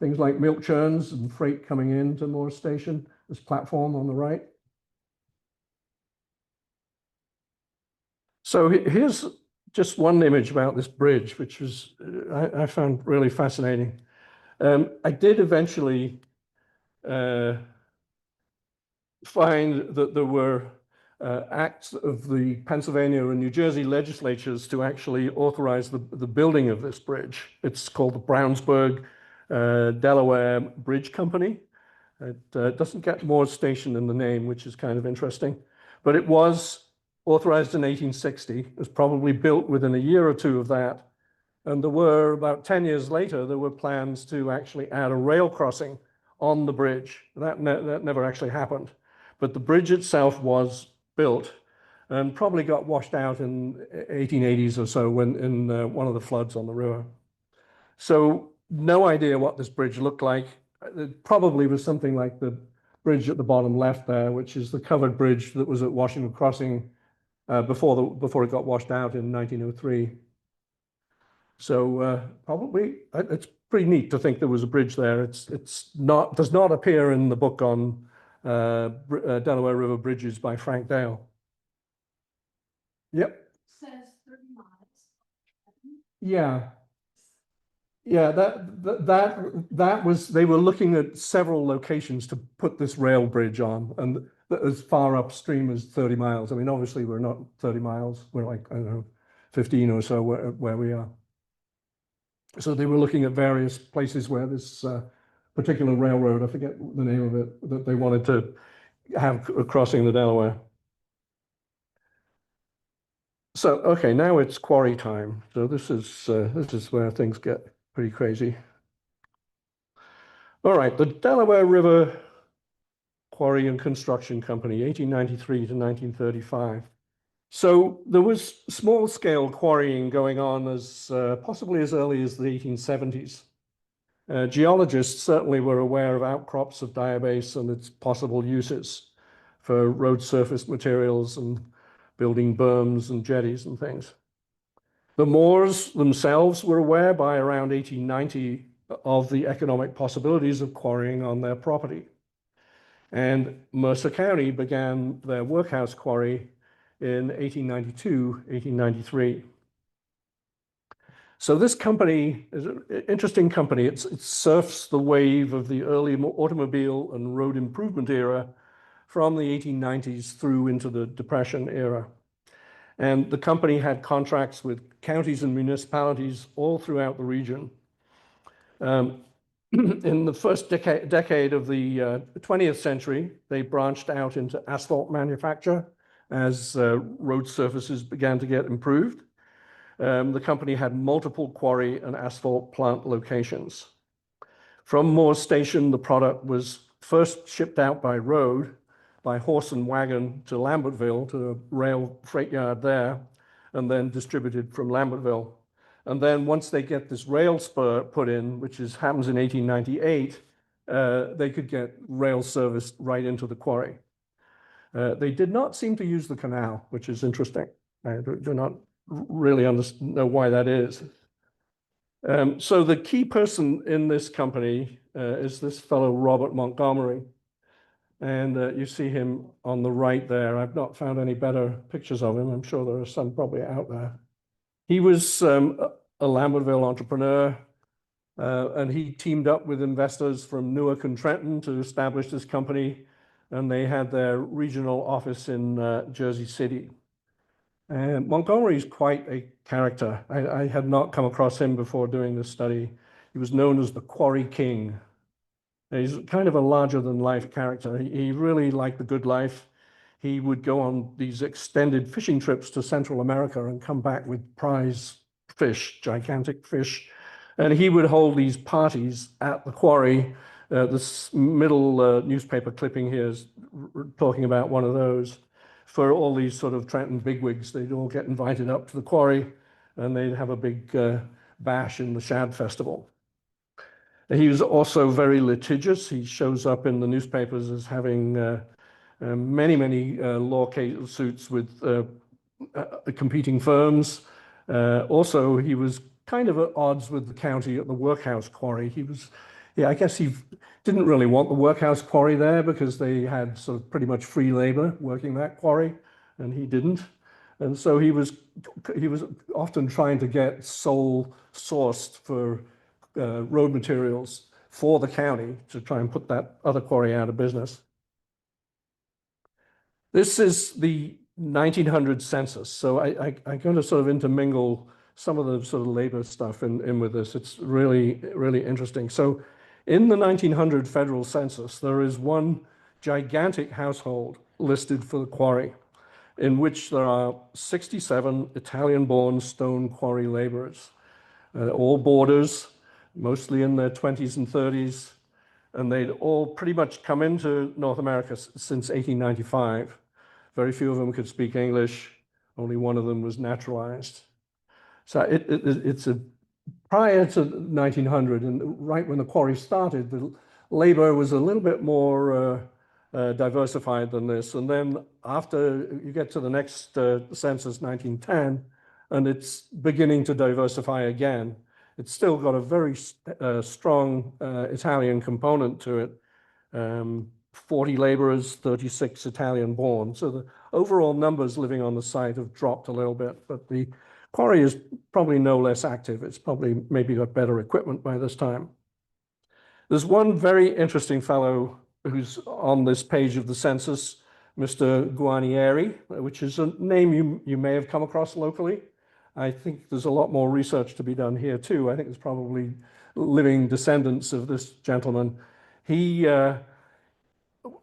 [SPEAKER 2] things like milk churns and freight coming into Moore Station, this platform on the right. So here's just one image about this bridge, which was I found really fascinating. I did eventually find that there were acts of the Pennsylvania and New Jersey legislatures to actually authorize the building of this bridge. It's called the Brownsburg Delaware Bridge Company. It doesn't get Moore Station in the name, which is kind of interesting, but it was authorized in 1860. It was probably built within a year or two of that. And there were, about 10 years later, there were plans to actually add a rail crossing on the bridge. That never actually happened. But the bridge itself was built and probably got washed out in 1880s or so when in one of the floods on the river. So no idea what this bridge looked like. It probably was something like the bridge at the bottom left there, which is the covered bridge that was at Washington Crossing before it got washed out in 1903. So probably it's pretty neat to think there was a bridge there. It's not does not appear in the book on Delaware River bridges by Frank Dale. Yep.
[SPEAKER 3] Says 30 miles.
[SPEAKER 2] Yeah. Yeah, that was, they were looking at several locations to put this rail bridge on, and as far upstream as 30 miles. I mean, obviously we're not 30 miles, we're like, I don't know, 15 or so where we are. So they were looking at various places where this particular railroad, I forget the name of it, that they wanted to have crossing the Delaware. So, okay, now it's quarry time. So this is where things get pretty crazy. All right, the Delaware River Quarry and Construction Company, 1893 to 1935. So there was small-scale quarrying going on as possibly as early as the 1870s. Geologists certainly were aware of outcrops of diabase and its possible uses for road surface materials and building berms and jetties and things. The Moores themselves were aware by around 1890 of the economic possibilities of quarrying on their property. And Mercer County began their workhouse quarry in 1892, 1893. So this company is an interesting company. It surfs the wave of the early automobile and road improvement era from the 1890s through into the Depression era. And the company had contracts with counties and municipalities all throughout the region. In the first decade of the 20th century, they branched out into asphalt manufacture as road surfaces began to get improved. The company had multiple quarry and asphalt plant locations. From Moore Station, the product was first shipped out by road, by horse and wagon to Lambertville, to a rail freight yard there, and then distributed from Lambertville. And then once they get this rail spur put in, which happens in 1898, they could get rail service right into the quarry. They did not seem to use the canal, which is interesting. I do not really know why that is. So the key person in this company is this fellow, Robert Montgomery. And you see him on the right there. I've not found any better pictures of him. I'm sure there are some probably out there. He was a Lambertville entrepreneur, and he teamed up with investors from Newark and Trenton to establish this company. And they had their regional office in Jersey City. And Montgomery is quite a character. I had not come across him before doing this study. He was known as the Quarry King. He's kind of a larger than life character. He really liked the good life. He would go on these extended fishing trips to Central America and come back with prize fish, gigantic fish. And he would hold these parties at the quarry. This middle newspaper clipping here is talking about one of those. For all these sort of Trenton bigwigs, they'd all get invited up to the quarry and they'd have a big bash in the Shad Festival. He was also very litigious. He shows up in the newspapers as having many law case suits with competing firms. Also, he was kind of at odds with the county at the workhouse quarry. I guess he didn't really want the workhouse quarry there because they had sort of pretty much free labor working that quarry, and he didn't. And so he was often trying to get sole sourced for road materials for the county to try and put that other quarry out of business. This is the 1900 census. So I'm going to sort of intermingle some of the sort of labor stuff in with this. It's really, really interesting. So in the 1900 federal census, there is one gigantic household listed for the quarry, in which there are 67 Italian-born stone quarry laborers, all boarders, mostly in their 20s and 30s, and they'd all pretty much come into North America since 1895. Very few of them could speak English. Only one of them was naturalized. So it's prior to 1900, and right when the quarry started, the labor was a little bit more diversified than this. And then after you get to the next census, 1910, and it's beginning to diversify again. It's still got a very strong Italian component to it. 40 laborers, 36 Italian born. So the overall numbers living on the site have dropped a little bit, but the quarry is probably no less active. It's probably maybe got better equipment by this time. There's one very interesting fellow who's on this page of the census, Mr. Guarnieri, which is a name you may have come across locally. I think there's a lot more research to be done here too. I think there's probably living descendants of this gentleman. He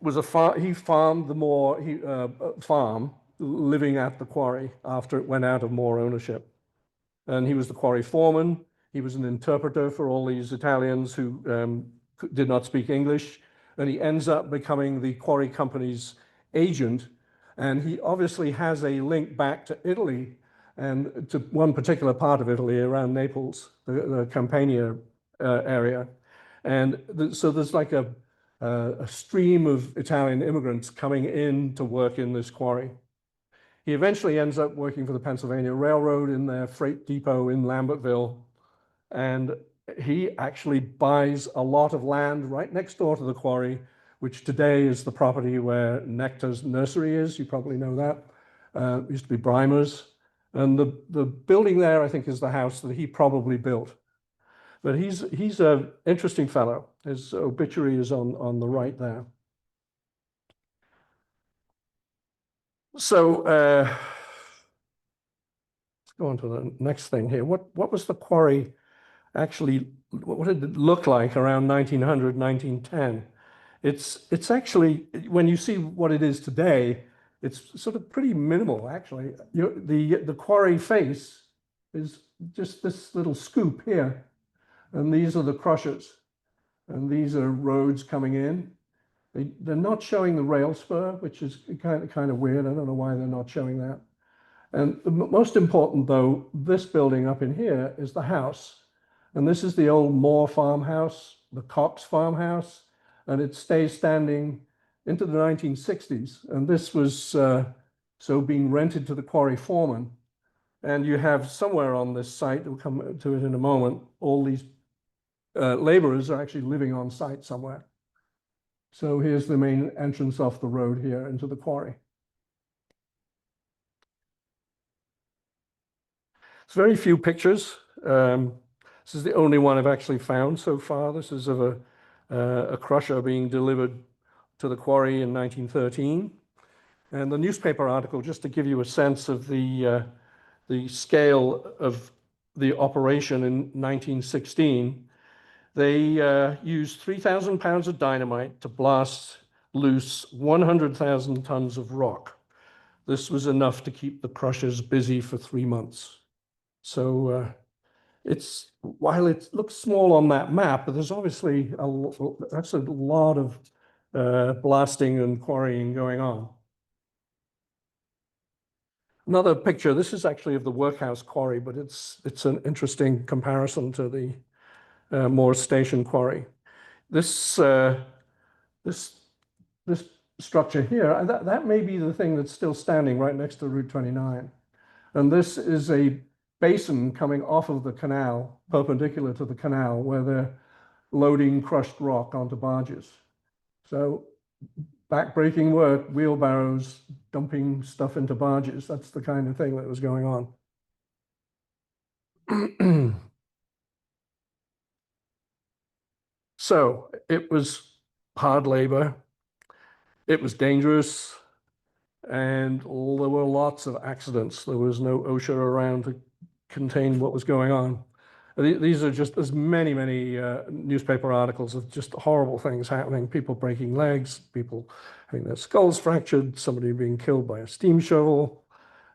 [SPEAKER 2] was he farmed the farm living at the quarry after it went out of Moore ownership. And he was the quarry foreman. He was an interpreter for all these Italians who did not speak English. And he ends up becoming the quarry company's agent. And he obviously has a link back to Italy and to one particular part of Italy around Naples, the Campania area. And so there's like a stream of Italian immigrants coming in to work in this quarry. He eventually ends up working for the Pennsylvania Railroad in their freight depot in Lambertville. And he actually buys a lot of land right next door to the quarry, which today is the property where Nectar's nursery is. You probably know that. It used to be Breimer's. And the building there, I think, is the house that he probably built. But he's an interesting fellow. His obituary is on the right there. So let's go on to the next thing here. What was the quarry actually, what did it look like around 1900, 1910? It's actually, when you see what it is today, it's sort of pretty minimal, actually. The quarry face is just this little scoop here. And these are the crushers. And these are roads coming in. They're not showing the rail spur, which is kind of weird. I don't know why they're not showing that. And the most important, though, this building up in here is the house. And this is the old Moore farmhouse, the Coxe farmhouse. And it stays standing into the 1960s. And this was so being rented to the quarry foreman. And you have somewhere on this site, we'll come to it in a moment, all these laborers are actually living on site somewhere. So here's the main entrance off the road here into the quarry. It's very few pictures. This is the only one I've actually found so far. This is of a crusher being delivered to the quarry in 1913. And the newspaper article, just to give you a sense of the scale of the operation in 1916, they used 3,000 pounds of dynamite to blast loose 100,000 tons of rock. This was enough to keep the crushers busy for 3 months. So while it looks small on that map, but there's obviously that's a lot of blasting and quarrying going on. Another picture, this is actually of the workhouse quarry, but it's an interesting comparison to the Moore Station quarry. This structure here, that may be the thing that's still standing right next to Route 29. And this is a basin coming off of the canal, perpendicular to the canal, where they're loading crushed rock onto barges. So backbreaking work, wheelbarrows, dumping stuff into barges. That's the kind of thing that was going on. So it was hard labor. It was dangerous. And there were lots of accidents. There was no OSHA around to contain what was going on. These are just as many newspaper articles of just horrible things happening, people breaking legs, people having their skulls fractured, somebody being killed by a steam shovel.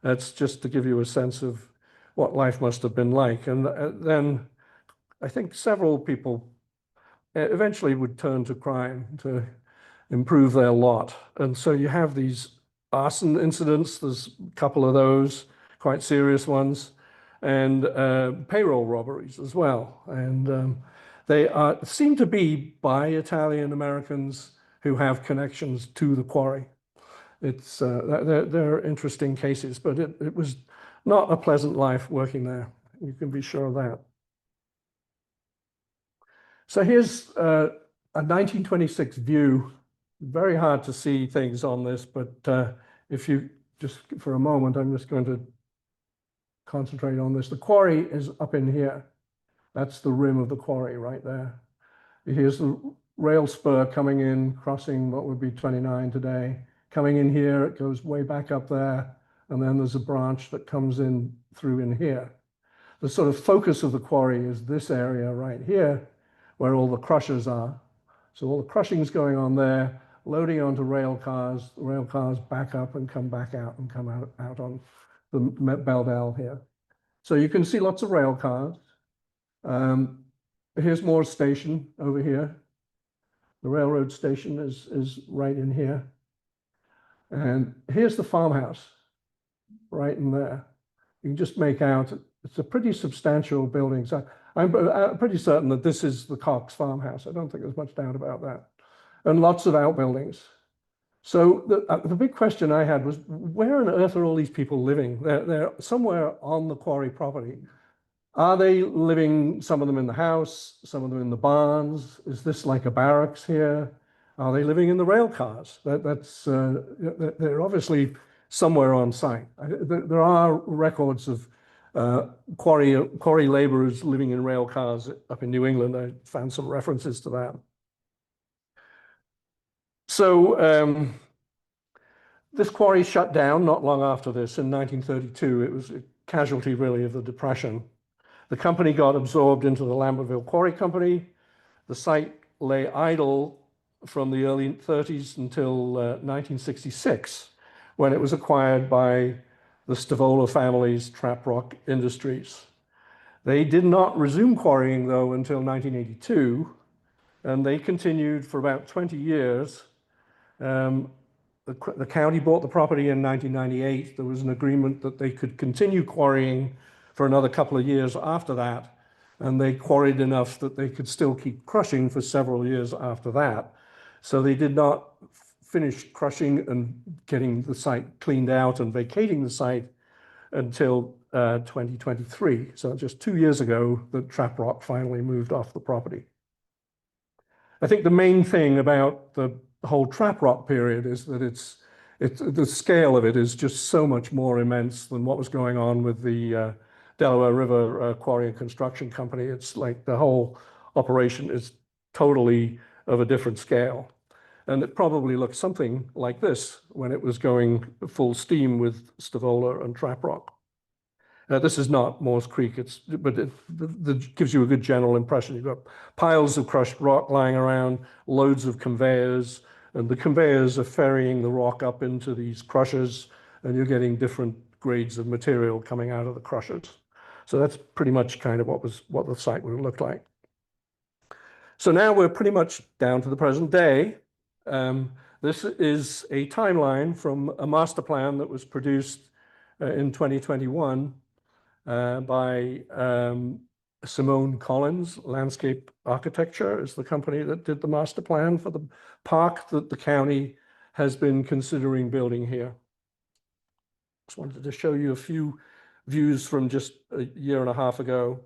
[SPEAKER 2] That's just to give you a sense of what life must have been like. And then I think several people eventually would turn to crime to improve their lot. And so you have these arson incidents, there's a couple of those, quite serious ones, and payroll robberies as well. And they seem to be by Italian Americans who have connections to the quarry. They're interesting cases, but it was not a pleasant life working there. You can be sure of that. So here's a 1926 view. Very hard to see things on this, but if you just for a moment, I'm just going to concentrate on this. The quarry is up in here. That's the rim of the quarry right there. Here's the rail spur coming in, crossing what would be 29 today. Coming in here, it goes way back up there, and then there's a branch that comes in through in here. The sort of focus of the quarry is this area right here, where all the crushers are. So all the crushing is going on there, loading onto rail cars. The rail cars back up and come back out and come out on the Beldell here. So you can see lots of rail cars. Here's Moore Station over here. The railroad station is right in here. And here's the farmhouse right in there. You can just make out, it's a pretty substantial building. So I'm pretty certain that this is the Coxe farmhouse. I don't think there's much doubt about that. And lots of outbuildings. So the big question I had was, where on earth are all these people living? They're somewhere on the quarry property. Are they living, some of them in the house, some of them in the barns? Is this like a barracks here? Are they living in the rail cars? They're obviously somewhere on site. There are records of quarry laborers living in rail cars up in New England. I found some references to that. So this quarry shut down not long after this in 1932. It was a casualty really of the Depression. The company got absorbed into the Lambertville Quarry Company. The site lay idle from the early 30s until 1966, when it was acquired by the Stavola family's Trap Rock Industries. They did not resume quarrying, though, until 1982, and they continued for about 20 years. The county bought the property in 1998. There was an agreement that they could continue quarrying for another couple of years after that, and they quarried enough that they could still keep crushing for several years after that. So they did not finish crushing and getting the site cleaned out and vacating the site until 2023. So just 2 years ago, the trap rock finally moved off the property. I think the main thing about the whole trap rock period is that the scale of it is just so much more immense than what was going on with the Delaware River Quarry and Construction Company. It's like the whole operation is totally of a different scale. And it probably looked something like this when it was going full steam with Stavola and trap rock. This is not Moores Creek, but it gives you a good general impression. You've got piles of crushed rock lying around, loads of conveyors, and the conveyors are ferrying the rock up into these crushers, and you're getting different grades of material coming out of the crushers. So that's pretty much kind of what the site would look like. So now we're pretty much down to the present day. This is a timeline from a master plan that was produced in 2021 by Simone Collins. Landscape Architecture is the company that did the master plan for the park that the county has been considering building here. Just wanted to show you a few views from just a year and a half ago.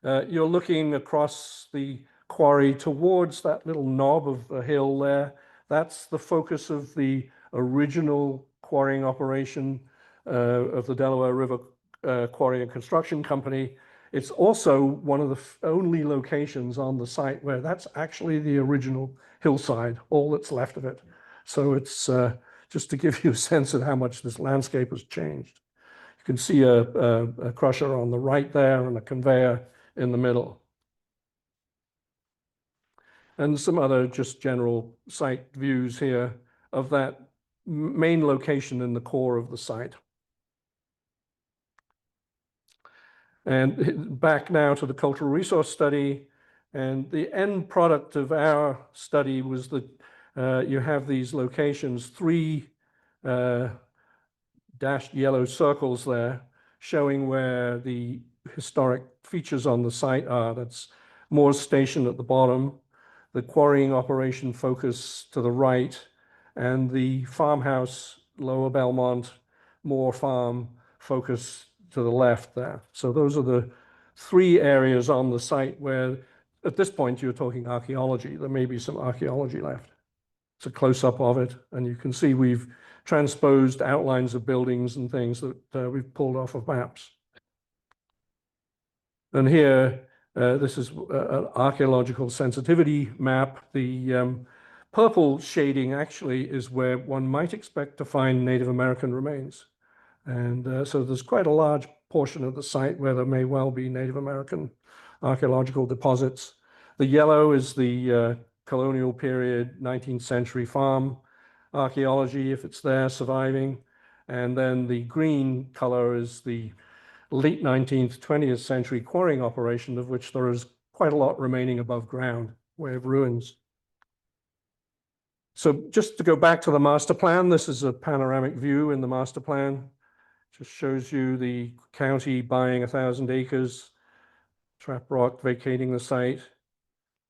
[SPEAKER 2] You're looking across the quarry towards that little knob of a hill there. That's the focus of the original quarrying operation of the Delaware River Quarry and Construction Company. It's also one of the only locations on the site where that's actually the original hillside, all that's left of it. So it's just to give you a sense of how much this landscape has changed. You can see a crusher on the right there and a conveyor in the middle. And some other just general site views here of that main location in the core of the site. And back now to the cultural resource study. And the end product of our study was that you have these locations, 3 dashed yellow circles there, showing where the historic features on the site are. That's Moores Station at the bottom, the quarrying operation focus to the right, and the farmhouse, Lower Bellmont, Moore Farm focus to the left there. So those are the 3 areas on the site where, at this point, you're talking archaeology. There may be some archaeology left. It's a close-up of it, and you can see we've transposed outlines of buildings and things that we've pulled off of maps. And here, this is an archaeological sensitivity map. The purple shading actually is where one might expect to find Native American remains. And so there's quite a large portion of the site where there may well be Native American archaeological deposits. The yellow is the colonial period, 19th century farm archaeology, if it's there, surviving. And then the green color is the late 19th, 20th century quarrying operation, of which there is quite a lot remaining above ground, way of ruins. So just to go back to the master plan, this is a panoramic view in the master plan. Just shows you the county buying 1,000 acres, trap rock vacating the site,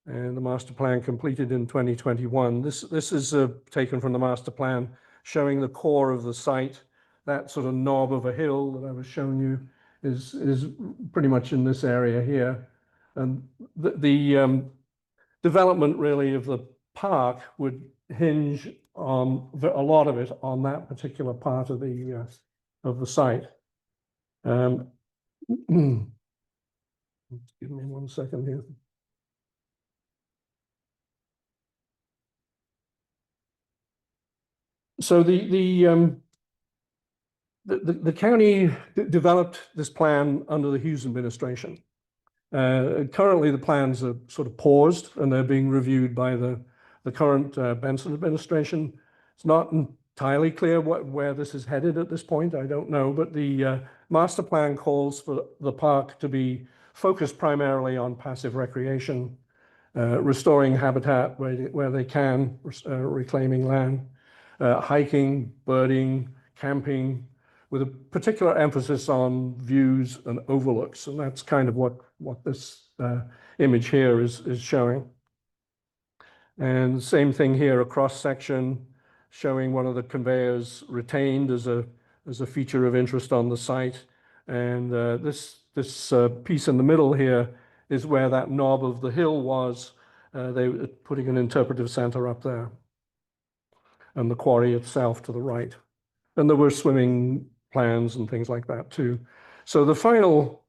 [SPEAKER 2] and the master plan completed in 2021. This is taken from the master plan, showing the core of the site. That sort of knob of a hill that I was showing you is pretty much in this area here. And the development really of the park would hinge on a lot of it on that particular part of the site. Give me 1 second here. So the county developed this plan under the Hughes administration. Currently, the plans are sort of paused and they're being reviewed by the current Benson administration. It's not entirely clear where this is headed at this point. I don't know, but the master plan calls for the park to be focused primarily on passive recreation, restoring habitat where they can, reclaiming land, hiking, birding, camping, with a particular emphasis on views and overlooks. And that's kind of what this image here is showing. And same thing here, a cross section showing one of the conveyors retained as a feature of interest on the site. And this piece in the middle here is where that knob of the hill was. They were putting an interpretive center up there, and the quarry itself to the right. And there were swimming plans and things like that too. So the final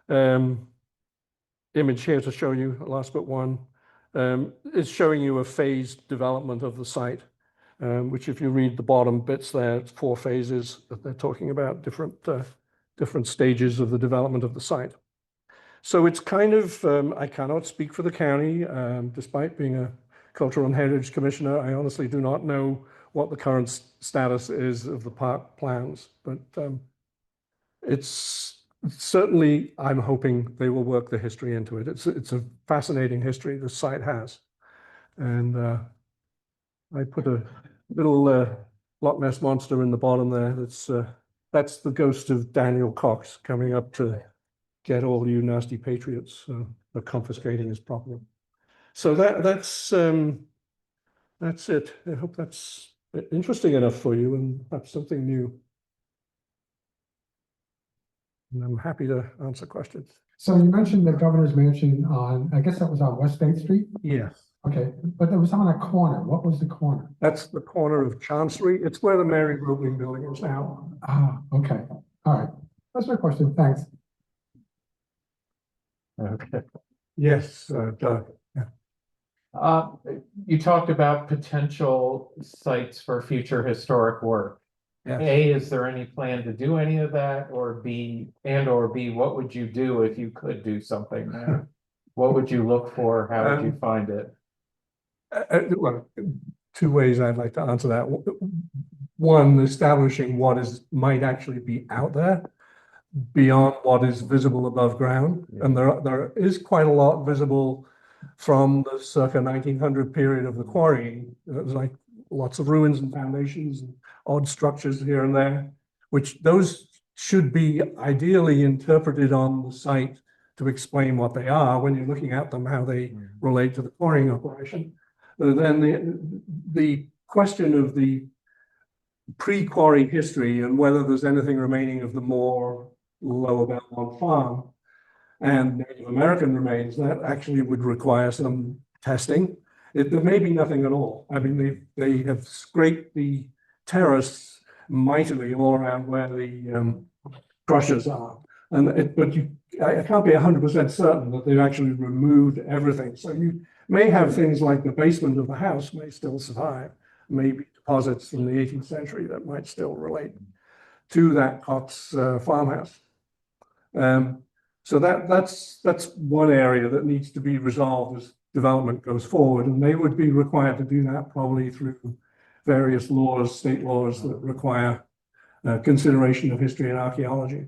[SPEAKER 2] image here to show you, last but one, is showing you a phased development of the site, which if you read the bottom bits there, it's 4 phases that they're talking about, different stages of the development of the site. So it's kind of, I cannot speak for the county, despite being a Cultural and Heritage Commissioner. I honestly do not know what the current status is of the park plans, but it's certainly, I'm hoping they will work the history into it. It's a fascinating history the site has. And I put a little Loch Ness monster in the bottom there. That's the ghost of Daniel Coxe coming up to get all you nasty patriots for confiscating his property. So that's it. I hope that's interesting enough for you and perhaps something new. And I'm happy to answer questions.
[SPEAKER 4] So you mentioned the governor's mansion on, I guess that was on West Main Street?
[SPEAKER 2] Yes.
[SPEAKER 4] Okay, but it was on a corner. What was the corner?
[SPEAKER 2] That's the corner of Chancery. It's where the Mary Roebling building is now.
[SPEAKER 4] Ah, okay. All right. That's my question. Thanks.
[SPEAKER 2] Okay. Yes, Doug.
[SPEAKER 5] You talked about potential sites for future historic work.
[SPEAKER 2] Yes.
[SPEAKER 5] A, is there any plan to do any of that? Or B, what would you do if you could do something there? What would you look for? How would you find it?
[SPEAKER 2] Well, 2 ways I'd like to answer that. One, establishing what might actually be out there beyond what is visible above ground.
[SPEAKER 1] Yeah.
[SPEAKER 2] And there is quite a lot visible from the circa 1900 period of the quarrying. It was like lots of ruins and foundations and odd structures here and there, which those should be ideally interpreted on the site to explain what they are when you're looking at them, how they relate to the quarrying operation. Then the question of the pre-quarry history and whether there's anything remaining of the more lower Bellmont Farm and Native American remains, that actually would require some testing. There may be nothing at all. I mean, they have scraped the terrace mightily all around where the crushers are. But I can't be 100% certain that they've actually removed everything. So you may have things like the basement of the house may still survive, maybe deposits from the 18th century that might still relate to that Coxe farmhouse. So that's one area that needs to be resolved as development goes forward, and they would be required to do that probably through various laws, state laws that require consideration of history and archaeology.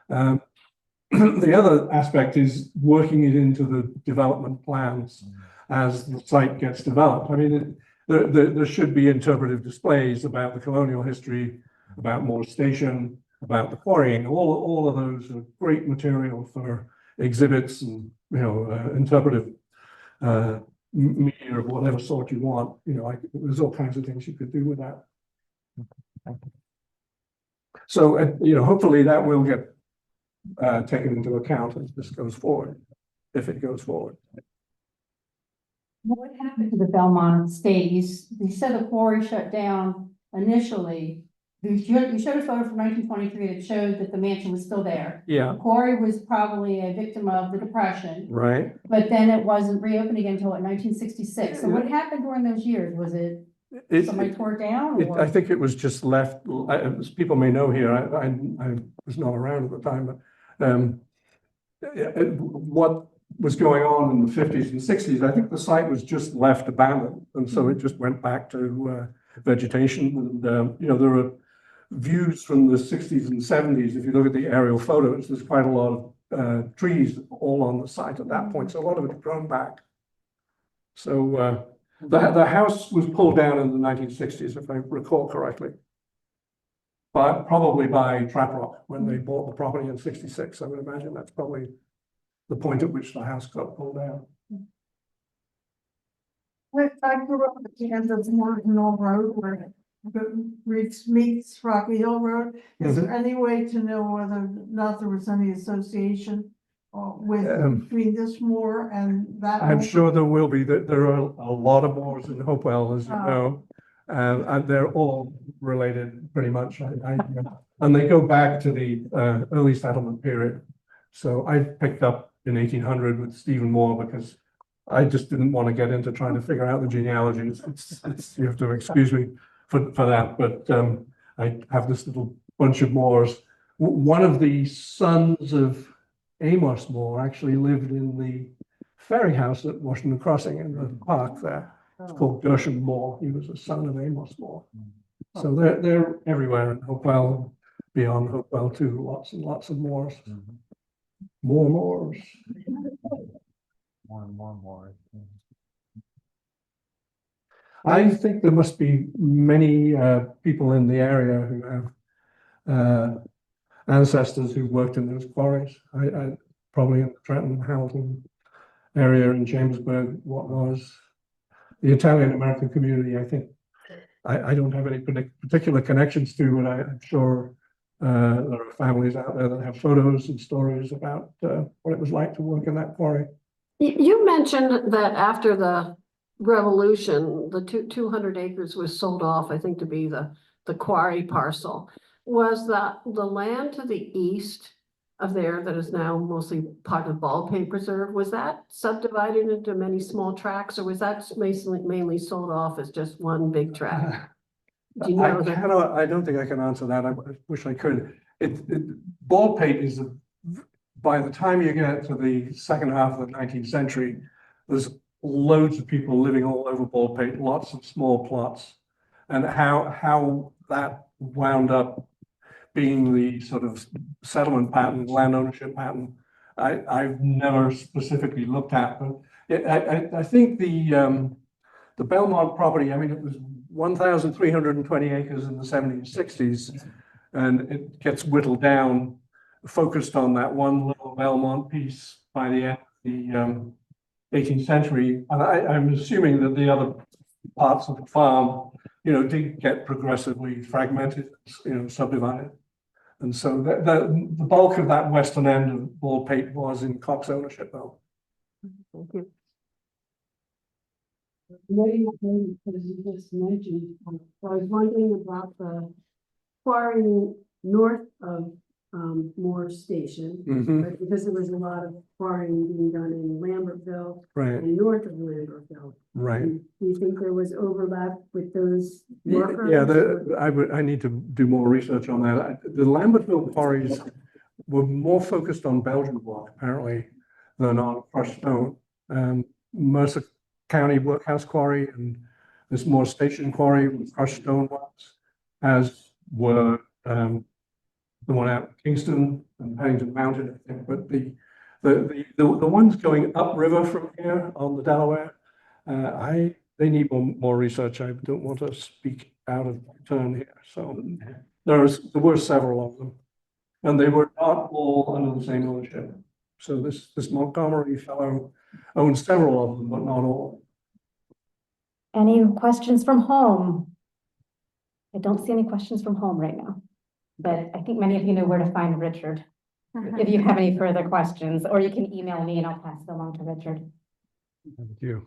[SPEAKER 2] The other aspect is working it into the development plans as the site gets developed. I mean, there should be interpretive displays about the colonial history, about Moore Station, about the quarrying. All of those are great material for exhibits and interpretive media of whatever sort you want. There's all kinds of things you could do with that. So hopefully that will get taken into account as this goes forward, if it goes forward.
[SPEAKER 3] What happened to the Bellmont estate? You said the quarry shut down initially. You showed a photo from 1923 that showed that the mansion was still there.
[SPEAKER 2] Yeah.
[SPEAKER 3] The quarry was probably a victim of the Depression,
[SPEAKER 2] Right.
[SPEAKER 3] but then it wasn't reopened again until 1966. So what happened during those years? Was it somebody tore it down? Or?
[SPEAKER 2] I think it was just left. As people may know here, I was not around at the time, but what was going on in the 50s and 60s, I think the site was just left abandoned, and so it just went back to vegetation. And there are views from the 60s and 70s. If you look at the aerial photos, there's quite a lot of trees all on the site at that point. So a lot of it had grown back. So the house was pulled down in the 1960s, if I recall correctly, but probably by Trap Rock when they bought the property in '66. I would imagine that's probably the point at which the house got pulled down.
[SPEAKER 6] I grew up at the end of Morton Road where meets Rocky Hill Road. Is
[SPEAKER 2] Mhm.
[SPEAKER 6] there any way to know whether or not there was any association with, between this moor and that?
[SPEAKER 2] I'm
[SPEAKER 6] moor?
[SPEAKER 2] sure there will be, there are a lot of moors in Hopewell, as you know. And they're all related pretty much. And they go back to the early settlement period. So I picked up in 1800 with Stephen Moore because I just didn't want to get into trying to figure out the genealogy. It's you have to excuse me for that, but I have this little bunch of Moors. One of the sons of Amos Moore actually lived in the ferry house at Washington Crossing in the park there. It's called Gershom Moore. He was a son of Amos Moore. So they're everywhere in Hopewell, beyond Hopewell too. Lots and lots of Moors. More Moors.
[SPEAKER 5] More and more.
[SPEAKER 2] I think there must be many people in the area who have ancestors who worked in those quarries. I probably in the Trenton, Hamilton area in Chambersburg, what was the Italian American community. I think I don't have any particular connections to, but I'm sure there are families out there that have photos and stories about what it was like to work in that quarry.
[SPEAKER 7] You mentioned that after the revolution, the 200 acres was sold off, I think, to be the quarry parcel. Was that the land to the east of there that is now mostly part of Baldpate Preserve, was that subdivided into many small tracts, or was that mainly sold off as just one big tract? Do you know that?
[SPEAKER 2] I don't think I can answer that. I wish I could. Baldpate is by the time you get to the second half of the 19th century, there's loads of people living all over Baldpate, lots of small plots, and how that wound up being the sort of settlement pattern, land ownership pattern, I've never specifically looked at, but I think the Bellmont property, I mean, it was 1,320 acres in the 70s, 60s, and it gets whittled down, focused on that one little Belmont piece by the end of the 18th century. And I'm assuming that the other parts of the farm, did get progressively fragmented, subdivided. And so the bulk of that western end of Baldpate was in Coxe ownership, though.
[SPEAKER 7] Thank you.
[SPEAKER 8] Maybe because you just mentioned, so I was wondering about the quarry north of Moore Station, but because there was a lot of quarrying being done in Lambertville
[SPEAKER 2] Right,
[SPEAKER 8] and north of Lambertville.
[SPEAKER 2] right.
[SPEAKER 8] Do you think there was overlap with those
[SPEAKER 2] Yeah,
[SPEAKER 8] workers?
[SPEAKER 2] I need to do more research on that. The Lambertville quarries were more focused on Belgian block, apparently, than on crushed stone. Mercer County Workhouse Quarry and this Moore Station Quarry with crushed stone ones, as were the one out in Kingston and Pennington Mountain, I think. But the ones going upriver from here on the Delaware, they need more research. I don't want to speak out of turn here. So there were several of them, and they were not all under the same ownership. So this Montgomery fellow owns several of them, but not all.
[SPEAKER 9] Any questions from home? I don't see any questions from home right now, but I think many of you know where to find Richard. If you have any further questions, or you can email me and I'll pass it along to Richard.
[SPEAKER 2] Thank you.